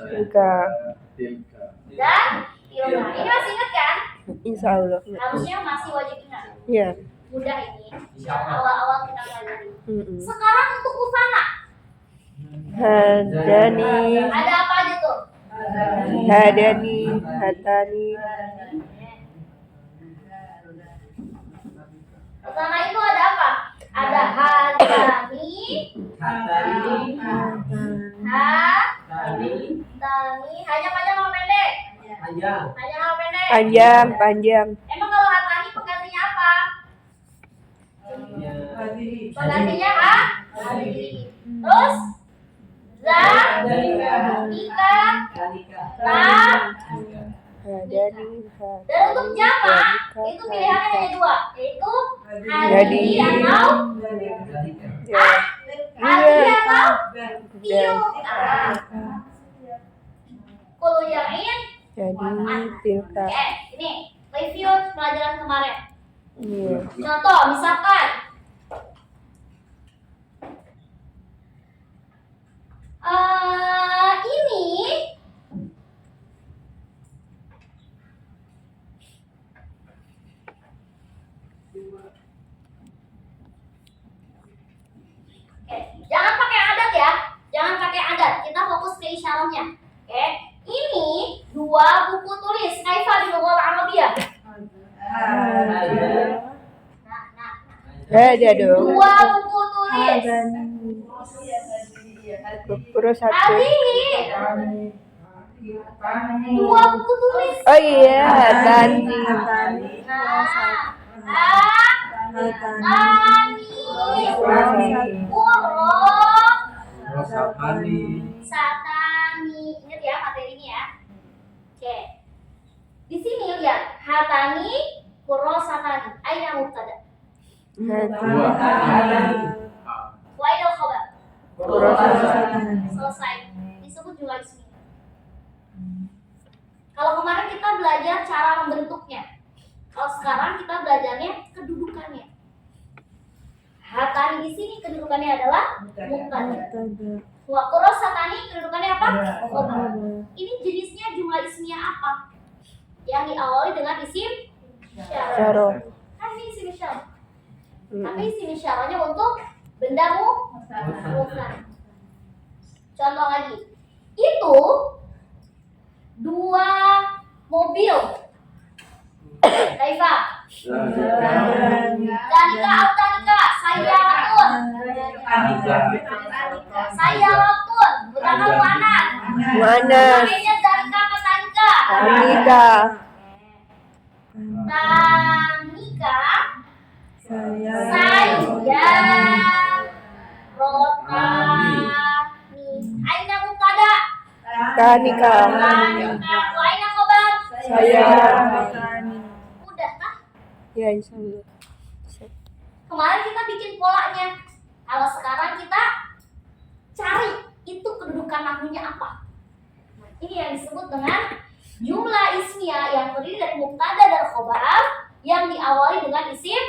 tilka. dan tilka. Ini masih ingat kan? Insya Allah. Harusnya masih wajib ingat. Ya. Mudah ini. Awal-awal kita pelajari. Mm-mm. Sekarang untuk usana. Hadani, Ada apa aja tuh? hadani, hatani, Usana itu ada apa? Ada hadani, Hatani. hatani, Tani. hanya panjang sama pendek? Panjang. Hanya sama pendek? panjang, panjang. Emang kalau hatani penggantinya apa? Penggantinya hadi. Terus Dalika. nika, Dalika. ta. Hadani, Dan untuk jamak itu pilihannya hanya dua, yaitu hadi atau Dalika. ya. hadi atau Dan tilka. Kalau yakin, jadi tilka. oke, ini review pelajaran kemarin. Iya. Contoh, misalkan ini oke, jangan pakai adat ya. Jangan pakai adat. Kita fokus ke isyaratnya. Oke. Ini dua buku tulis. Kaifa di lughah Arabiyah. Nah. Ada dong. Dua buku tulis. Terus satu. Hadihi. Dua buku tulis. Oh iya, hadani. Satani. Ingat ya materinya ya. Oke. Di sini lihat hatani, satani. Aina mubtada. Wa aina khabar. Selesai. Disebut jumlah ismi. Kalau kemarin kita belajar cara membentuknya. Kalau sekarang kita belajarnya kedudukannya. Hatani di sini kedudukannya adalah mubtada. Wa satani kedudukannya apa? Khabar. Ini jenisnya jumlah ismiyah apa? Yang diawali dengan isim isyarah. Syarah. Kan ini isim isyarah. Tapi isim isyarahnya untuk benda mufrad. Contoh lagi. Itu dua mobil. Kaifa? Dalika atau tanika? Sayaratun. Sayaratun. Mudzakkar muannats. Muannats. Pakainya dalika atau tanika? Tanika. Tanika. Saya rotani. Aina mubtada. Tanika. Tanika. Wa aina khabar? Saya. Udah kah? Ya, insya Allah. Kemarin kita bikin polanya. Kalau sekarang kita cari itu kedudukan nahwunya apa. Nah, ini yang disebut dengan jumlah ismiyah yang terdiri dari mubtada dan khobar yang diawali dengan isim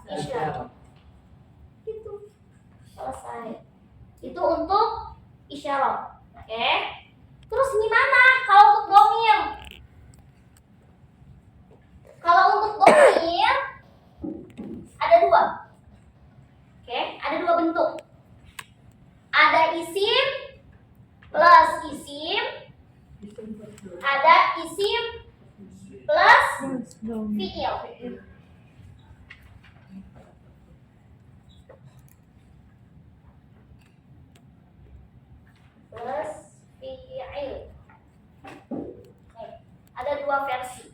isyarah. Itu selesai. Itu untuk isyarah. Oke. Terus gimana kalau untuk dhamir? Kalau untuk dhamir ada dua. Oke, ada dua bentuk. Ada isim plus isim. Ada isim plus fi'il. Plus fi'il. Ada dua versi.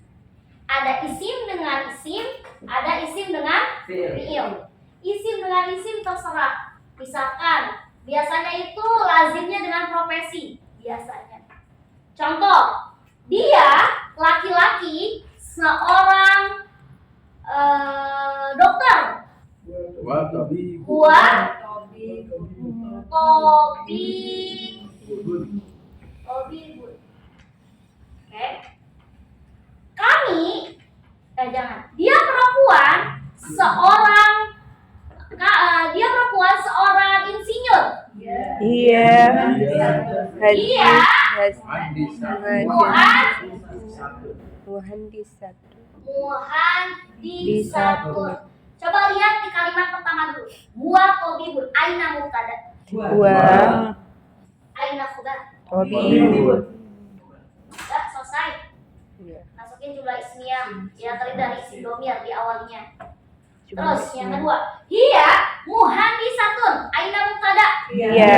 Ada isim dengan isim, ada isim dengan fi'il. Isim dengan isim terserah. Misalkan, biasanya itu lazimnya dengan profesi. Biasanya. Contoh, dia laki-laki seorang dokter. Gua Tobi. Oke. Kami, jangan. Dia perempuan seorang Iya. Iya. Mandi satu. Muhandisatun. Muhandisatun. Coba lihat di kalimat pertama dulu. Huwa tobibun. Aina mubtada. Huwa Aina khabar. tabibun. Udah selesai. Iya. Masukin jumlah ismiyah yang terdiri dari isim domir di awalnya. Terus yang kedua, hiya muhandisatun. Aina mubtada. Iya.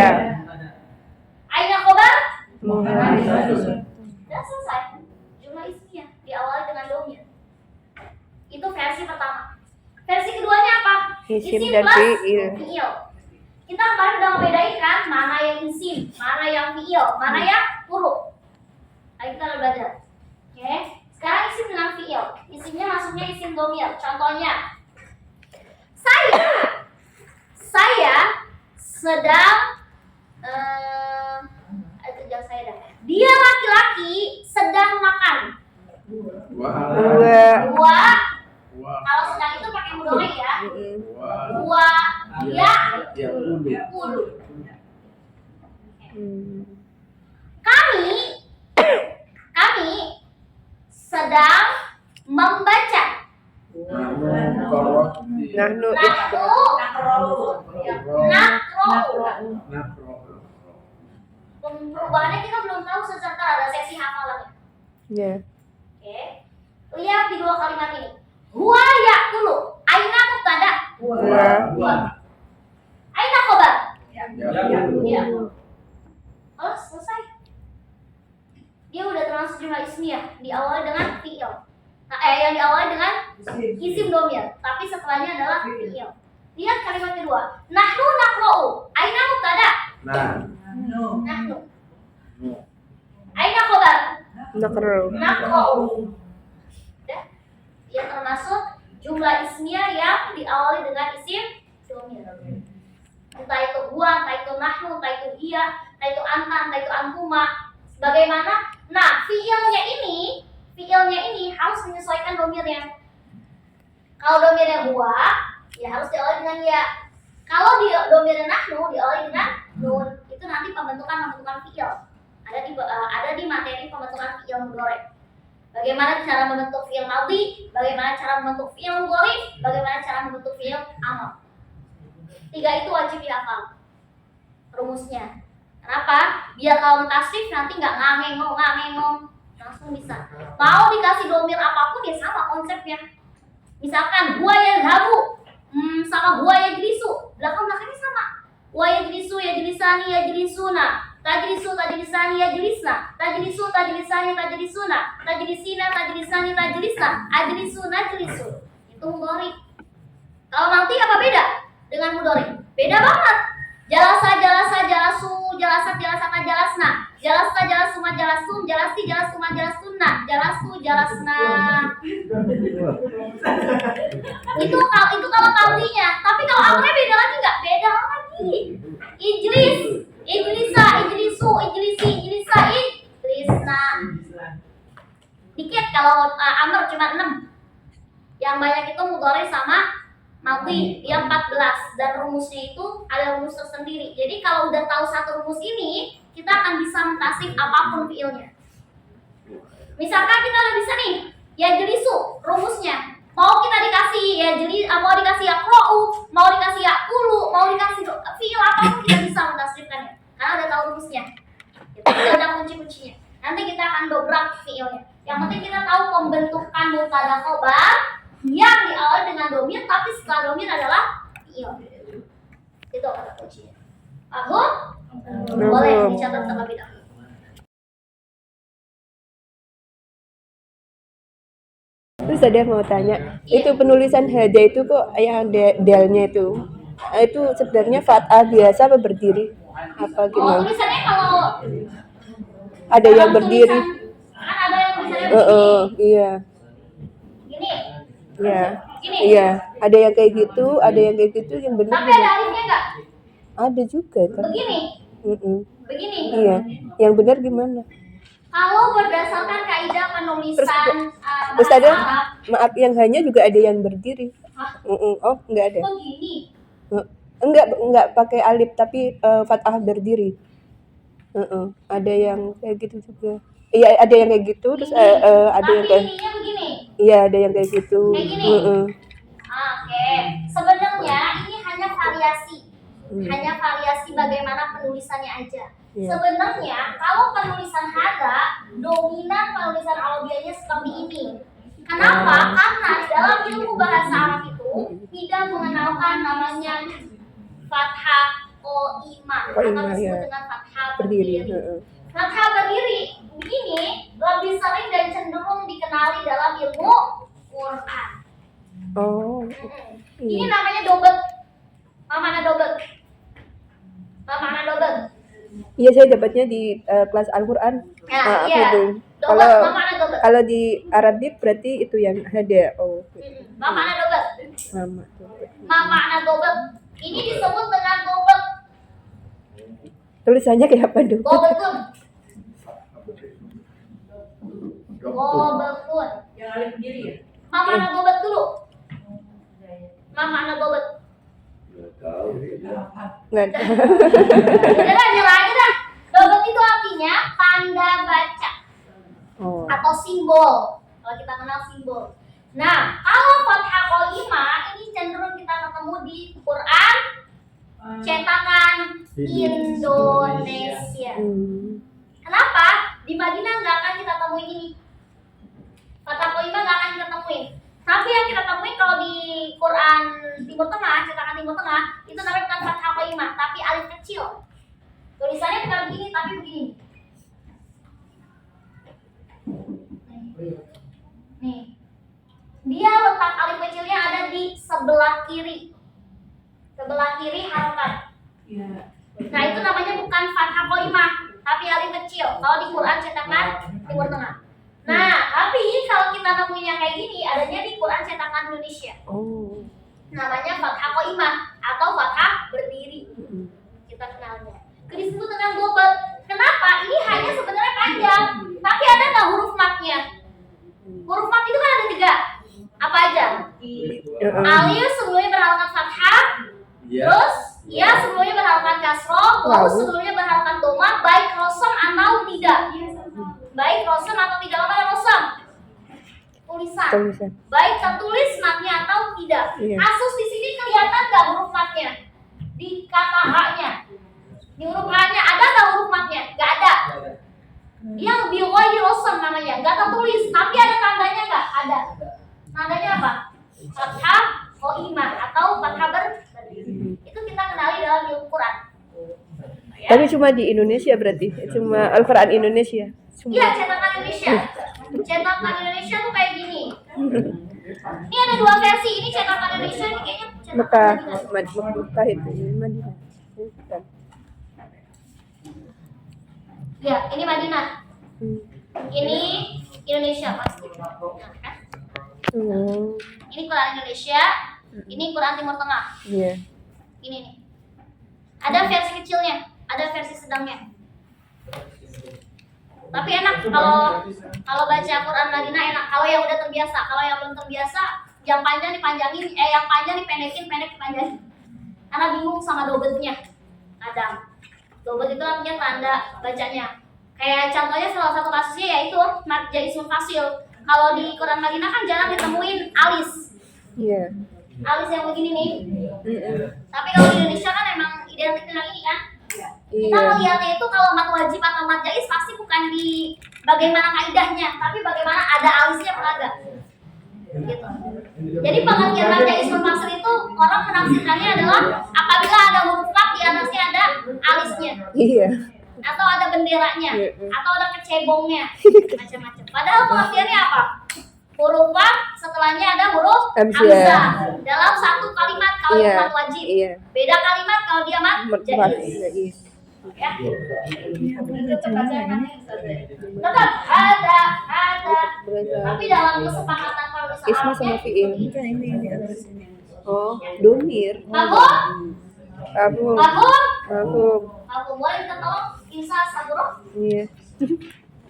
Aina khabar. Muhandisatun. Udah selesai. Jumlah ismiyah diawali dengan domir. Itu versi pertama. Versi keduanya apa? Isim dan fiil. Kita kemarin udah ngebedain kan mana yang isim, mana yang fiil, mana yang huruf. Ayo kita belajar. Oke. Sekarang isim dengan fiil. Isimnya masuknya isim domir. Contohnya, saya sedang dia laki-laki sedang makan. Huwa. Kalau sedang itu pakai mudhari ya. Mm-mm. Huwa ya Ya ulu. Hmm. Kami sedang membaca. Nahnu Nakro'u. Perubahannya kita belum tahu secara ada sesi hafalannya. Ya. Oke. Lihat di dua kalimat ini. Huwa ya'kulu. Aina mubtada. Huwa. Aina khabar. Ya. Oh, selesai. Dia udah termasuk jumlah ismiyah diawali dengan fi'il. Yang diawali dengan isim domir, tapi setelahnya adalah fi'il. Lihat kalimat kedua. Nahnu naqra'u. Aina mubtada. Nahnu. Aina khabar. Naqra'u. Naqra'u. Udah. Dia termasuk jumlah ismiyah yang diawali dengan isim domir. Entah itu huwa, entah itu nahnu, entah itu hiya, entah itu anta, entah itu antuma. Bagaimana? Nah, fiilnya ini harus menyesuaikan domirnya. Kalau domirnya huwa, ya harus diawali dengan ya. Kalau domirnya nahnu diawali dengan nun. Itu nanti pembentukan fiil. Ada di materi pembentukan fiil mudhari. Bagaimana cara membentuk fiil madhi, bagaimana cara membentuk fiil mudhari, bagaimana cara membentuk fiil amr. 3 itu wajib dihafal rumusnya. Kenapa? Biar kalau mentasrif nanti nggak ngangengong, langsung bisa. Mau dikasih domir apapun ya sama konsepnya. Misalkan huwa yadhabu sama huwa yajlisu, belakangnya sama. Huwa yajlisu, yajlisani, yajlisuna, tajlisu, tajlisani, yajlisna, tajlisu, tajlisani, tajlisuna, tajlisina, tajlisani, tajlisna, ajlisu, najlisu. Itu mudhari. Kalau nanti apa beda dengan mudhari? Beda banget. Jalasa, jalasa, jalasu, jalasat, jalasana, jalasna, jalasta, jalasuma, jalasum, jalasti, jalasuma, jalastunna, jalastu, jalasna. Itu kalau kaulinya. Tapi kalau amrnya beda lagi nggak? Beda lagi. Ijlis, ijlisa, ijlisu, ijlisi, ijlisa, ijlisna. Dikit kalau amr cuma 6. Yang banyak itu mudhari sama madhi, dia 14 dan rumusnya itu ada rumus tersendiri. Jadi kalau udah tahu satu rumus ini, kita akan bisa mentasrif apapun fiilnya. Misalkan kita udah bisa nih, ya jelisu rumusnya. Mau kita dikasih mau dikasih yaqra'u, mau dikasih yaqulu, mau dikasih fiil apapun kita bisa mentasrifkannya. Karena udah tahu rumusnya. Itu ada kunci-kuncinya. Nanti kita akan dobrak fiilnya. Yang penting kita tahu pembentukan mubtada khabar yang diawali dengan domir, tapi setelah domir adalah fiil. Itu kata kuncinya. Paham? Boleh dicatat terlebih dahulu. Terus ada yang mau tanya, itu penulisan hada itu kok yang delnya itu sebenarnya fat'ah biasa apa berdiri? Apa gimana? Tulisannya kalau Ada yang berdiri. kan ada yang tulisannya begini. Iya. Gini. Iya. Gini. Iya, ada yang kayak gitu, yang benar. Tapi ada alifnya enggak? Ada juga kan. Begini. Begini. Iya, yang benar gimana? Kalau berdasarkan kaidah penulisan Terus bahasa ada, Arab, maaf yang hanya juga ada yang berdiri. Hah? Oh, nggak ada. begini. Enggak pakai alif tapi fathah berdiri. Ada yang kayak gitu juga. Iya, ada yang kayak gitu, terus ada Tapi yang kayak ininya begini. iya, ada yang kayak gitu. Kayak gini? Oke. Sebenarnya ini hanya variasi. Hanya variasi bagaimana penulisannya aja. Iya. Sebenarnya kalau penulisan hada, dominan penulisan Arabianya seperti ini. Kenapa? Karena dalam ilmu bahasa Arab itu tidak mengenalkan namanya fathah qaimah atau Qaimah, disebut ya. dengan fathah Berdiri. berdiri. Fathah berdiri begini lebih sering dan cenderung dikenali dalam ilmu Quran. Oh. Ini namanya dobel. Apa makna dobel? Apa makna dobel? Iya, saya dapatnya di kelas Al-Qur'an. Nah, Apa iya. itu? Dobel, Kalau apa makna dobel? kalau di Arabik berarti itu yang hada. Oh. Apa makna dobel? Sama. Apa makna dobel? Ini disebut dengan dobel. Tulisannya kayak apa dong? Dobelun. Dobelun. Yang alif sendiri ya? Apa makna dobel dulu? Apa makna dobel? Nggak ada. Udah nyerah aja dah. Dobel itu artinya tanda baca Oh. atau simbol. Kalau kita kenal simbol. Nah, kalau fathah qaimah ini cenderung kita ketemu di Quran cetakan Indonesia. Kenapa? Di Madinah nggak akan kita temuin ini. Fathah qaimah nggak akan kita temuin. Tapi yang kita temuin kalau di Quran Timur Tengah, cetakan Timur Tengah, itu namanya bukan fathah qaimah, tapi alif kecil. Tulisannya bukan begini, tapi begini. Nih. Dia letak alif kecilnya ada di sebelah kiri. Sebelah kiri harokat. Nah, itu namanya bukan fathah qaimah, tapi alif kecil. Kalau di Quran cetakan Timur Tengah. Nah, tapi kalau kita nemuin yang kayak gini, adanya di Quran cetakan Indonesia. Oh. Namanya fathah qaimah atau fathah berdiri. Kita kenalnya. Disebut dengan dobel. Kenapa? Ini hanya sebenarnya panjang, tapi ada nggak huruf matnya? Huruf mat itu kan ada 3. Apa aja? Alif sebelumnya berharokat fathah, terus ya sebelumnya berharokat kasroh, lalu sebelumnya berharokat doma, baik rosam atau tidak. Baik rosam atau tidak. Apa yang rosam? Tulisan. Baik tertulis matnya atau tidak. Iya. Asus di sini kelihatan nggak huruf matnya? Di kata H-nya. Di huruf H-nya ada nggak huruf matnya? Nggak ada. Dia lebih rosam namanya, nggak tertulis, tapi ada tandanya nggak? Ada. Tandanya apa? Fathah qaimah atau fathah berdiri. Itu kita kenali dalam ilmu Quran. Ya. Tapi cuma di Indonesia berarti, cuma Al-Quran Indonesia. Iya, cetakan Indonesia. Cetakan Indonesia tuh kayak gini. Ini ada 2 versi. Ini cetakan Indonesia, ini kayaknya cetakan Mekah, Madinah. Mekah itu Madinah. Bukan. Ya, ini Madinah. Ini Indonesia pasti. Nah, kan? Ini Quran Indonesia. Ini Quran Timur Tengah. Iya. Ini nih. Ada versi kecilnya, ada versi sedangnya. Tapi enak kalau baca Quran Madinah enak. Kalau yang udah terbiasa, kalau yang belum terbiasa, yang panjang dipanjangin, yang panjang dipendekin, pendek dipanjangin. Karena bingung sama dobetnya. Kadang dobet itu artinya tanda bacanya. Kayak contohnya salah satu kasusnya yaitu Marja Ismul Fasil. Kalau di Quran Madinah kan jarang ditemuin alis. Iya. Alis yang begini nih. Tapi kalau di Indonesia kan emang identik dengan ini kan. Kita melihatnya itu kalau mat wajib atau mat jaiz pasti bukan di bagaimana kaidahnya, tapi bagaimana ada alisnya apa enggak. Gitu. Jadi pengertian mat jaiz munfasil itu orang menafsirkannya adalah apabila ada huruf mat di atasnya ada alisnya. Iya. Atau ada benderanya, atau ada kecebongnya, macam-macam. Padahal pengertiannya apa? Huruf mat setelahnya ada huruf hamzah dalam satu kalimat kalau Iya. mat wajib. Iya. Beda kalimat kalau dia mat jaiz. Jaiz. Ya. Tetap ada. Tapi dalam kesepakatan penulisan Ismu Arabnya sama fiil. Kan ini atas ini. Oh, domir. Mahfum? Mahfum. Mahfum? Mahfum. Mahfum. Boleh minta tolong Insa Saburo? Iya.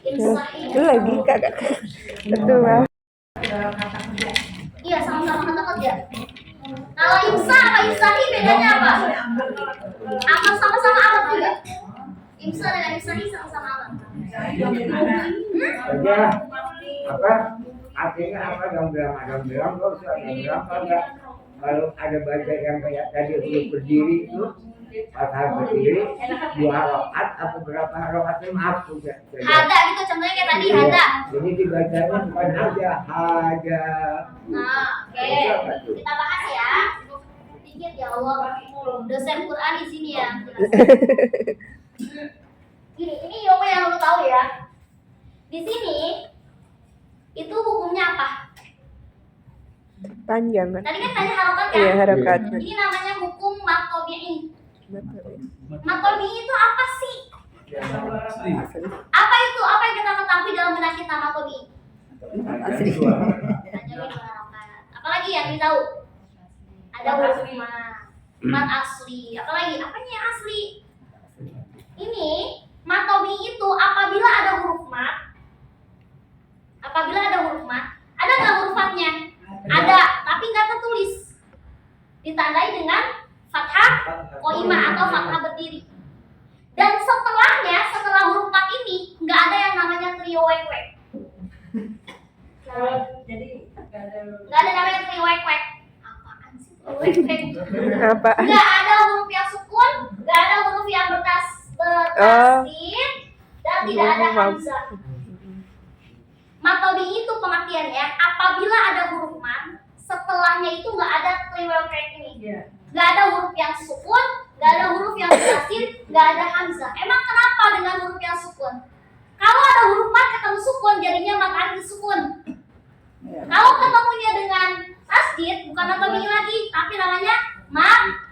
Insa Itu lagi kakak. Betul lah. Iya, sama-sama kata kerja. Kalau Insa sama Insahi bedanya apa? Apa sama-sama Arab juga? Imsa dengan Imsani sama-sama Arab. Aja apa artinya apa dong bilang kok bilang kalau ada baca yang kayak tadi huruf berdiri itu fathah berdiri 2 harokat atau berapa harokatnya maaf juga. Hada gitu contohnya kayak tadi hada. Jadi dibacanya bukan haja. Nah, oke. Kita bahas ya. Sedikit ya Allah. Dosen Quran di sini ya. Ini Yoma yang lu tahu ya. Di sini itu hukumnya apa? Panjang kan? Tadi kan tanya harokat ya. Iya, harokat. Ini namanya hukum matobi'i. Matobi'i itu apa sih? Apa itu? Apa yang kita ketahui dalam benak kita matobi'i? Asli. Apalagi yang ditahu? Ada huruf mat asli. Apalagi? Apanya yang asli? Ini matobi'i itu apabila ada huruf mat. Apabila ada huruf mat, ada nggak huruf matnya? Ada, tapi nggak tertulis. Ditandai dengan fathah qoimah atau fathah berdiri. Dan setelahnya, setelah huruf mat ini, nggak ada yang namanya trio wek-wek. Nggak ada namanya trio wek-wek. Apaan sih trio wek-wek? Apa? Nggak ada huruf yang sukun, nggak ada huruf yang bertasdid, dan tidak ada hamzah. Matobi itu pengertiannya apabila ada huruf mat, setelahnya itu nggak ada trio wek ini. Nggak ada huruf yang sukun, nggak ada huruf yang bertasdid, nggak ada hamzah. Emang kenapa dengan huruf yang sukun? Kalau ada huruf mat ketemu sukun, jadinya mat alif sukun. Kalau ketemunya dengan tasdid, bukan matobi lagi, tapi namanya mat.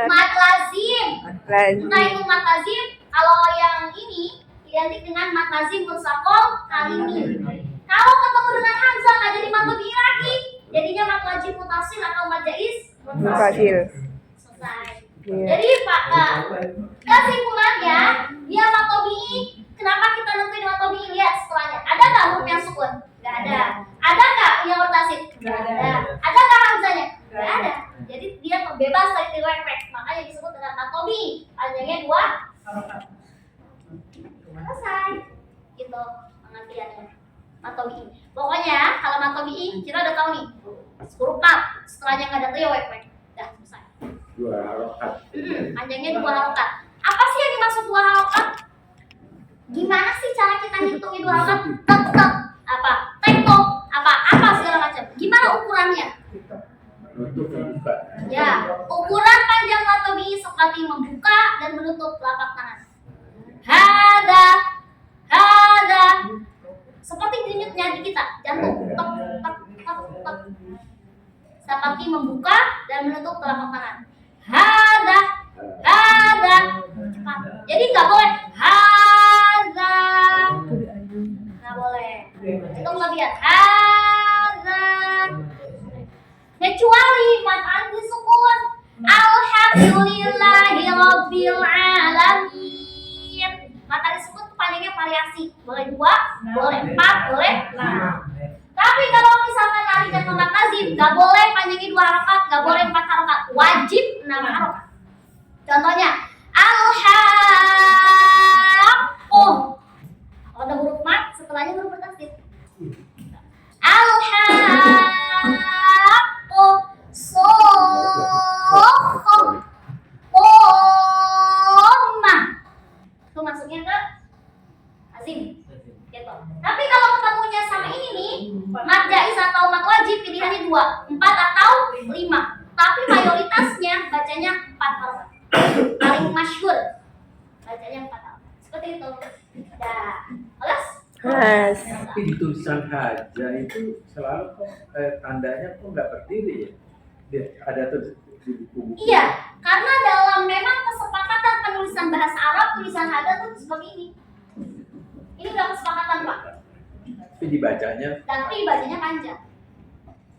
Mat lazim. Nah itu mat lazim. Kalau yang ini identik dengan mat lazim munsaqal kalimi. Kalau ketemu dengan hamzah nggak jadi mat tabi'i lagi, jadinya mat lazim mutasil atau mat jaiz Munfasil. selesai. Iya. Jadi Pak, kesimpulannya dia mat tabi'i. Kenapa kita nentuin mat tabi'i? Lihat setelahnya. Ada nggak huruf yang sukun? Nggak ada. Ada nggak yang mutasil? Nggak ada. Ada nggak hamzahnya? Nggak ada. Jadi dia terbebas dari trio wek, makanya disebut dengan mat tabi'i. Panjangnya 2 selesai. Gitu pengertiannya. Mat tabi'i. Pokoknya kalau mat tabi'i kita udah tahu nih. Huruf mat, setelahnya nggak ada trio wek. Udah selesai. 2 harokat. Panjangnya 2 harokat. Apa sih yang dimaksud 2 harokat? Gimana sih cara kita ngitungin 2 harokat? Tek apa? Tektok apa segala macam. Gimana ukurannya? Untuk membuka. Ya, ukuran panjang mat tabi'i seperti membuka dan menutup telapak tangan. Hada. Seperti denyutnya di kita, jantung. Tek. Seperti membuka dan menutup telapak tangan. Hada. Cepat. Jadi nggak boleh hada. Nggak boleh. Itu kelebihan. Hada. Kecuali mat alif sukun. Alhamdulillahirabbil alamin. Mat alif sukun itu panjangnya variasi. Boleh 2, boleh 4, boleh 5. Tapi kalau misalkan alif dan mat lazim, nggak boleh panjangnya 2 harokat, nggak boleh 4 harokat, wajib 6 harokat. Contohnya al-haqqah. Kalau ada huruf mat, setelahnya huruf bertasdid. Al-haqqah. Qomah. Itu masuknya ke azim. Gitu. Tapi kalau ketemunya sama ini nih, mat jaiz atau mat wajib pilihannya 2, 4 atau 5. Tapi mayoritasnya bacanya 4 harokat. Paling masyhur bacanya 4 harokat. Seperti itu. Dah. Jelas? Mas. Tapi di tulisan haja itu selalu kok tandanya kok nggak berdiri ya? Dia ada tuh di buku-buku. Iya, karena dalam memang kesepakatan penulisan bahasa Arab, tulisan hada tuh seperti ini. Ini udah kesepakatan Pak. Tapi dibacanya Tapi bacanya panjang.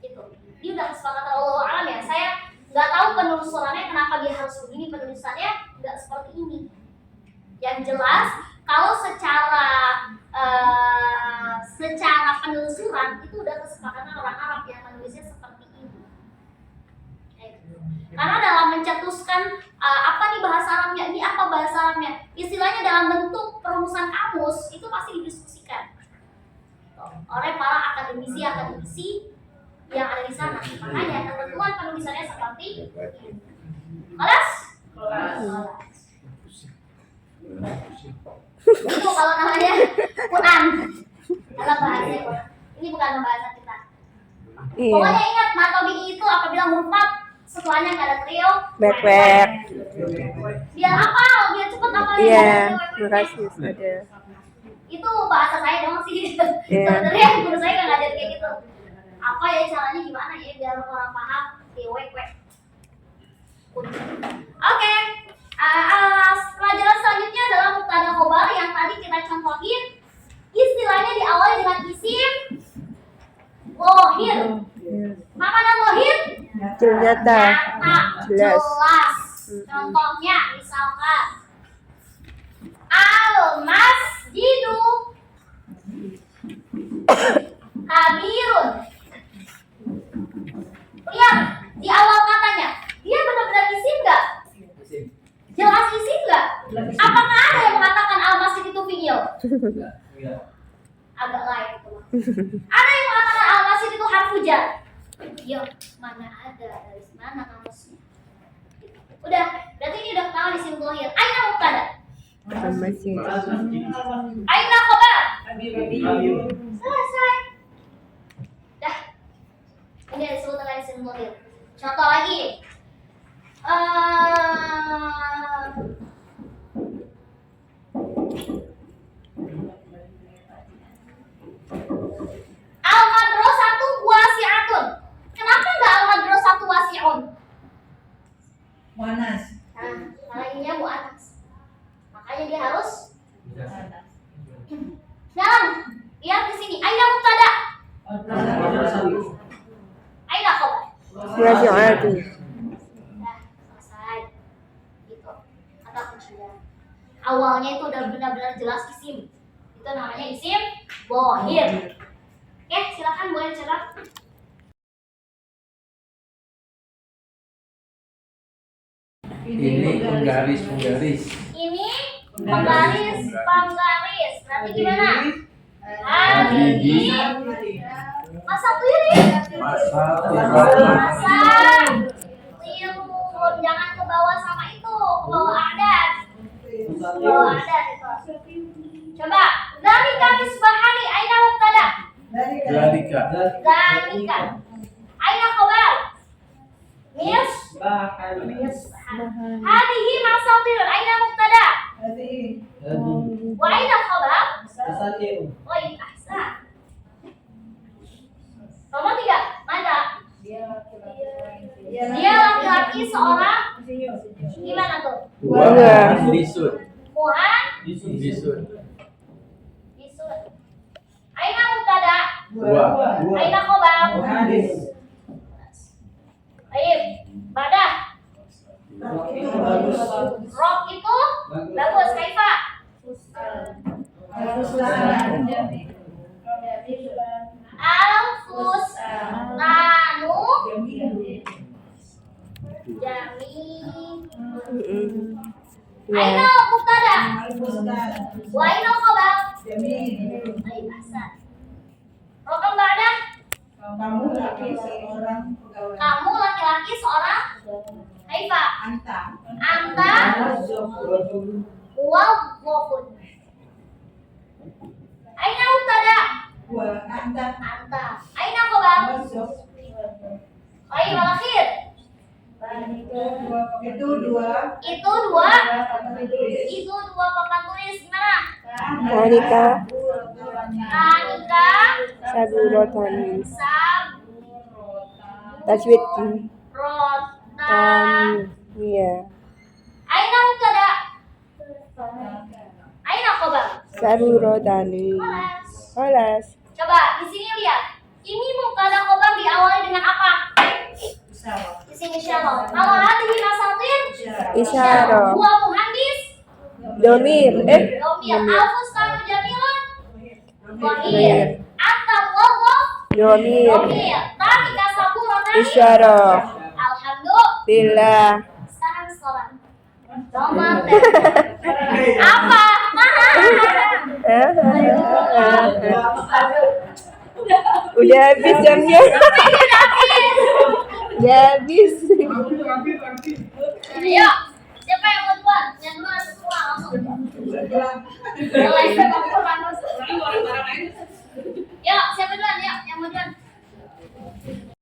Gitu. Ini udah kesepakatan Allah alam ya. Saya nggak tahu penulisannya kenapa dia harus begini, penulisannya nggak seperti ini. Yang jelas kalau secara merumuskan apa nih bahasa Arabnya, ini apa bahasa Arabnya. Istilahnya dalam bentuk perumusan kamus itu pasti didiskusikan oleh para akademisi yang ada di sana. Makanya ketentuan penulisannya seperti kelas. Itu kalau namanya Quran dalam bahasa Quran. Ini bukan pembahasan kita. Iya. Pokoknya ingat matobi itu apabila huruf mat setelahnya nggak ada trio. Back. Biar hafal, biar cepet hafalnya. Iya, makasih ada. Itu bahasa saya doang sih. Iya. Sebenarnya guru saya nggak ngajarin kayak gitu. Apa ya caranya gimana ya biar orang paham? Oke. Pelajaran selanjutnya adalah mubtada khobar yang tadi kita contohin. Istilahnya diawali dengan isim lohir. Apa nama lohir? Nyata. Jelas. Jelas. Contohnya misalkan al-masjidu kabirun. Lihat di awal katanya, dia benar-benar isim nggak? Jelas isim nggak? Apakah ada yang mengatakan al-masjid itu fi'il? Agak lain itu. Ada yang mengatakan al-masjid itu harfu jar? Yo, mana ada, dari mana kamusnya? Udah, berarti ini udah ketahuan isim lohir. Aina mubtada. Masih. Aina khobar. Selesai. Dah. Ini disebut dengan isim lohir. Contoh lagi. Al-madrasatu wasi'atun. Kenapa enggak al-madrasatu wasi'un? Monas. Nah, salahnya Bu Anas. Makanya dia harus sekarang lihat di sini. Aina mubtada. Aina khobar. Wasi'atu. Nah, selesai. Gitu. Kata kuncinya. Awalnya itu udah benar-benar jelas isim. Itu namanya isim lohir. Oke, silakan boleh cerah. Ini penggaris. Ini penggaris. Berarti gimana? Hadhihi. Masa ini? Masa Tirun. Jangan ke bawah sama itu, ke bawah adat. Ke bawah adat itu. Coba. Dari kamis bahari, aina mubtada. Zalika. Zalika. Aina khobar. Mis. Hadhihi masatirun. Aina mubtada. Wa aina khobar. Oh, ahsan. Nomor 3. Mana? Dia laki-laki seorang. Gimana tuh? Dua. Lisun. Muhan. Lisun. Bisun. Aina mubtada. Dua. Aina khobar. Baik. Badah. Rok itu bagus. Kaifa. Alfus tanu jami. Aina mubtada. Wa aina khobar. Baik, ahsan. Rokam badah. Kamu laki-laki seorang. Kaifa. Anta wawwafun. Aina mubtada. Anta. Aina khobar. Baik, walakhir. itu dua papan tulis gimana? Kanika. Kanika Saburotani. sab Tajwid. rotan. Iya. Aina mubtada. Aina khobar. Saburotani. Kelas. Coba di sini lihat. Ini mubtada khobar diawali dengan apa? Isim isyarah. Kalau hadhihi masatir Isyarah. Huwa muhandis. Domir. Domir. Alfus tanu jamilun. Wahir. Anta muwawwaf. Domir. Domir. Tani kasabu rotan. Isyarah. Alhamdulillah. Billah. Sekarang restoran. Nomor 10. Apa? Udah habis jamnya. Udah habis. Ayo, siapa yang mau duluan? Yang duluan semua langsung. Mulai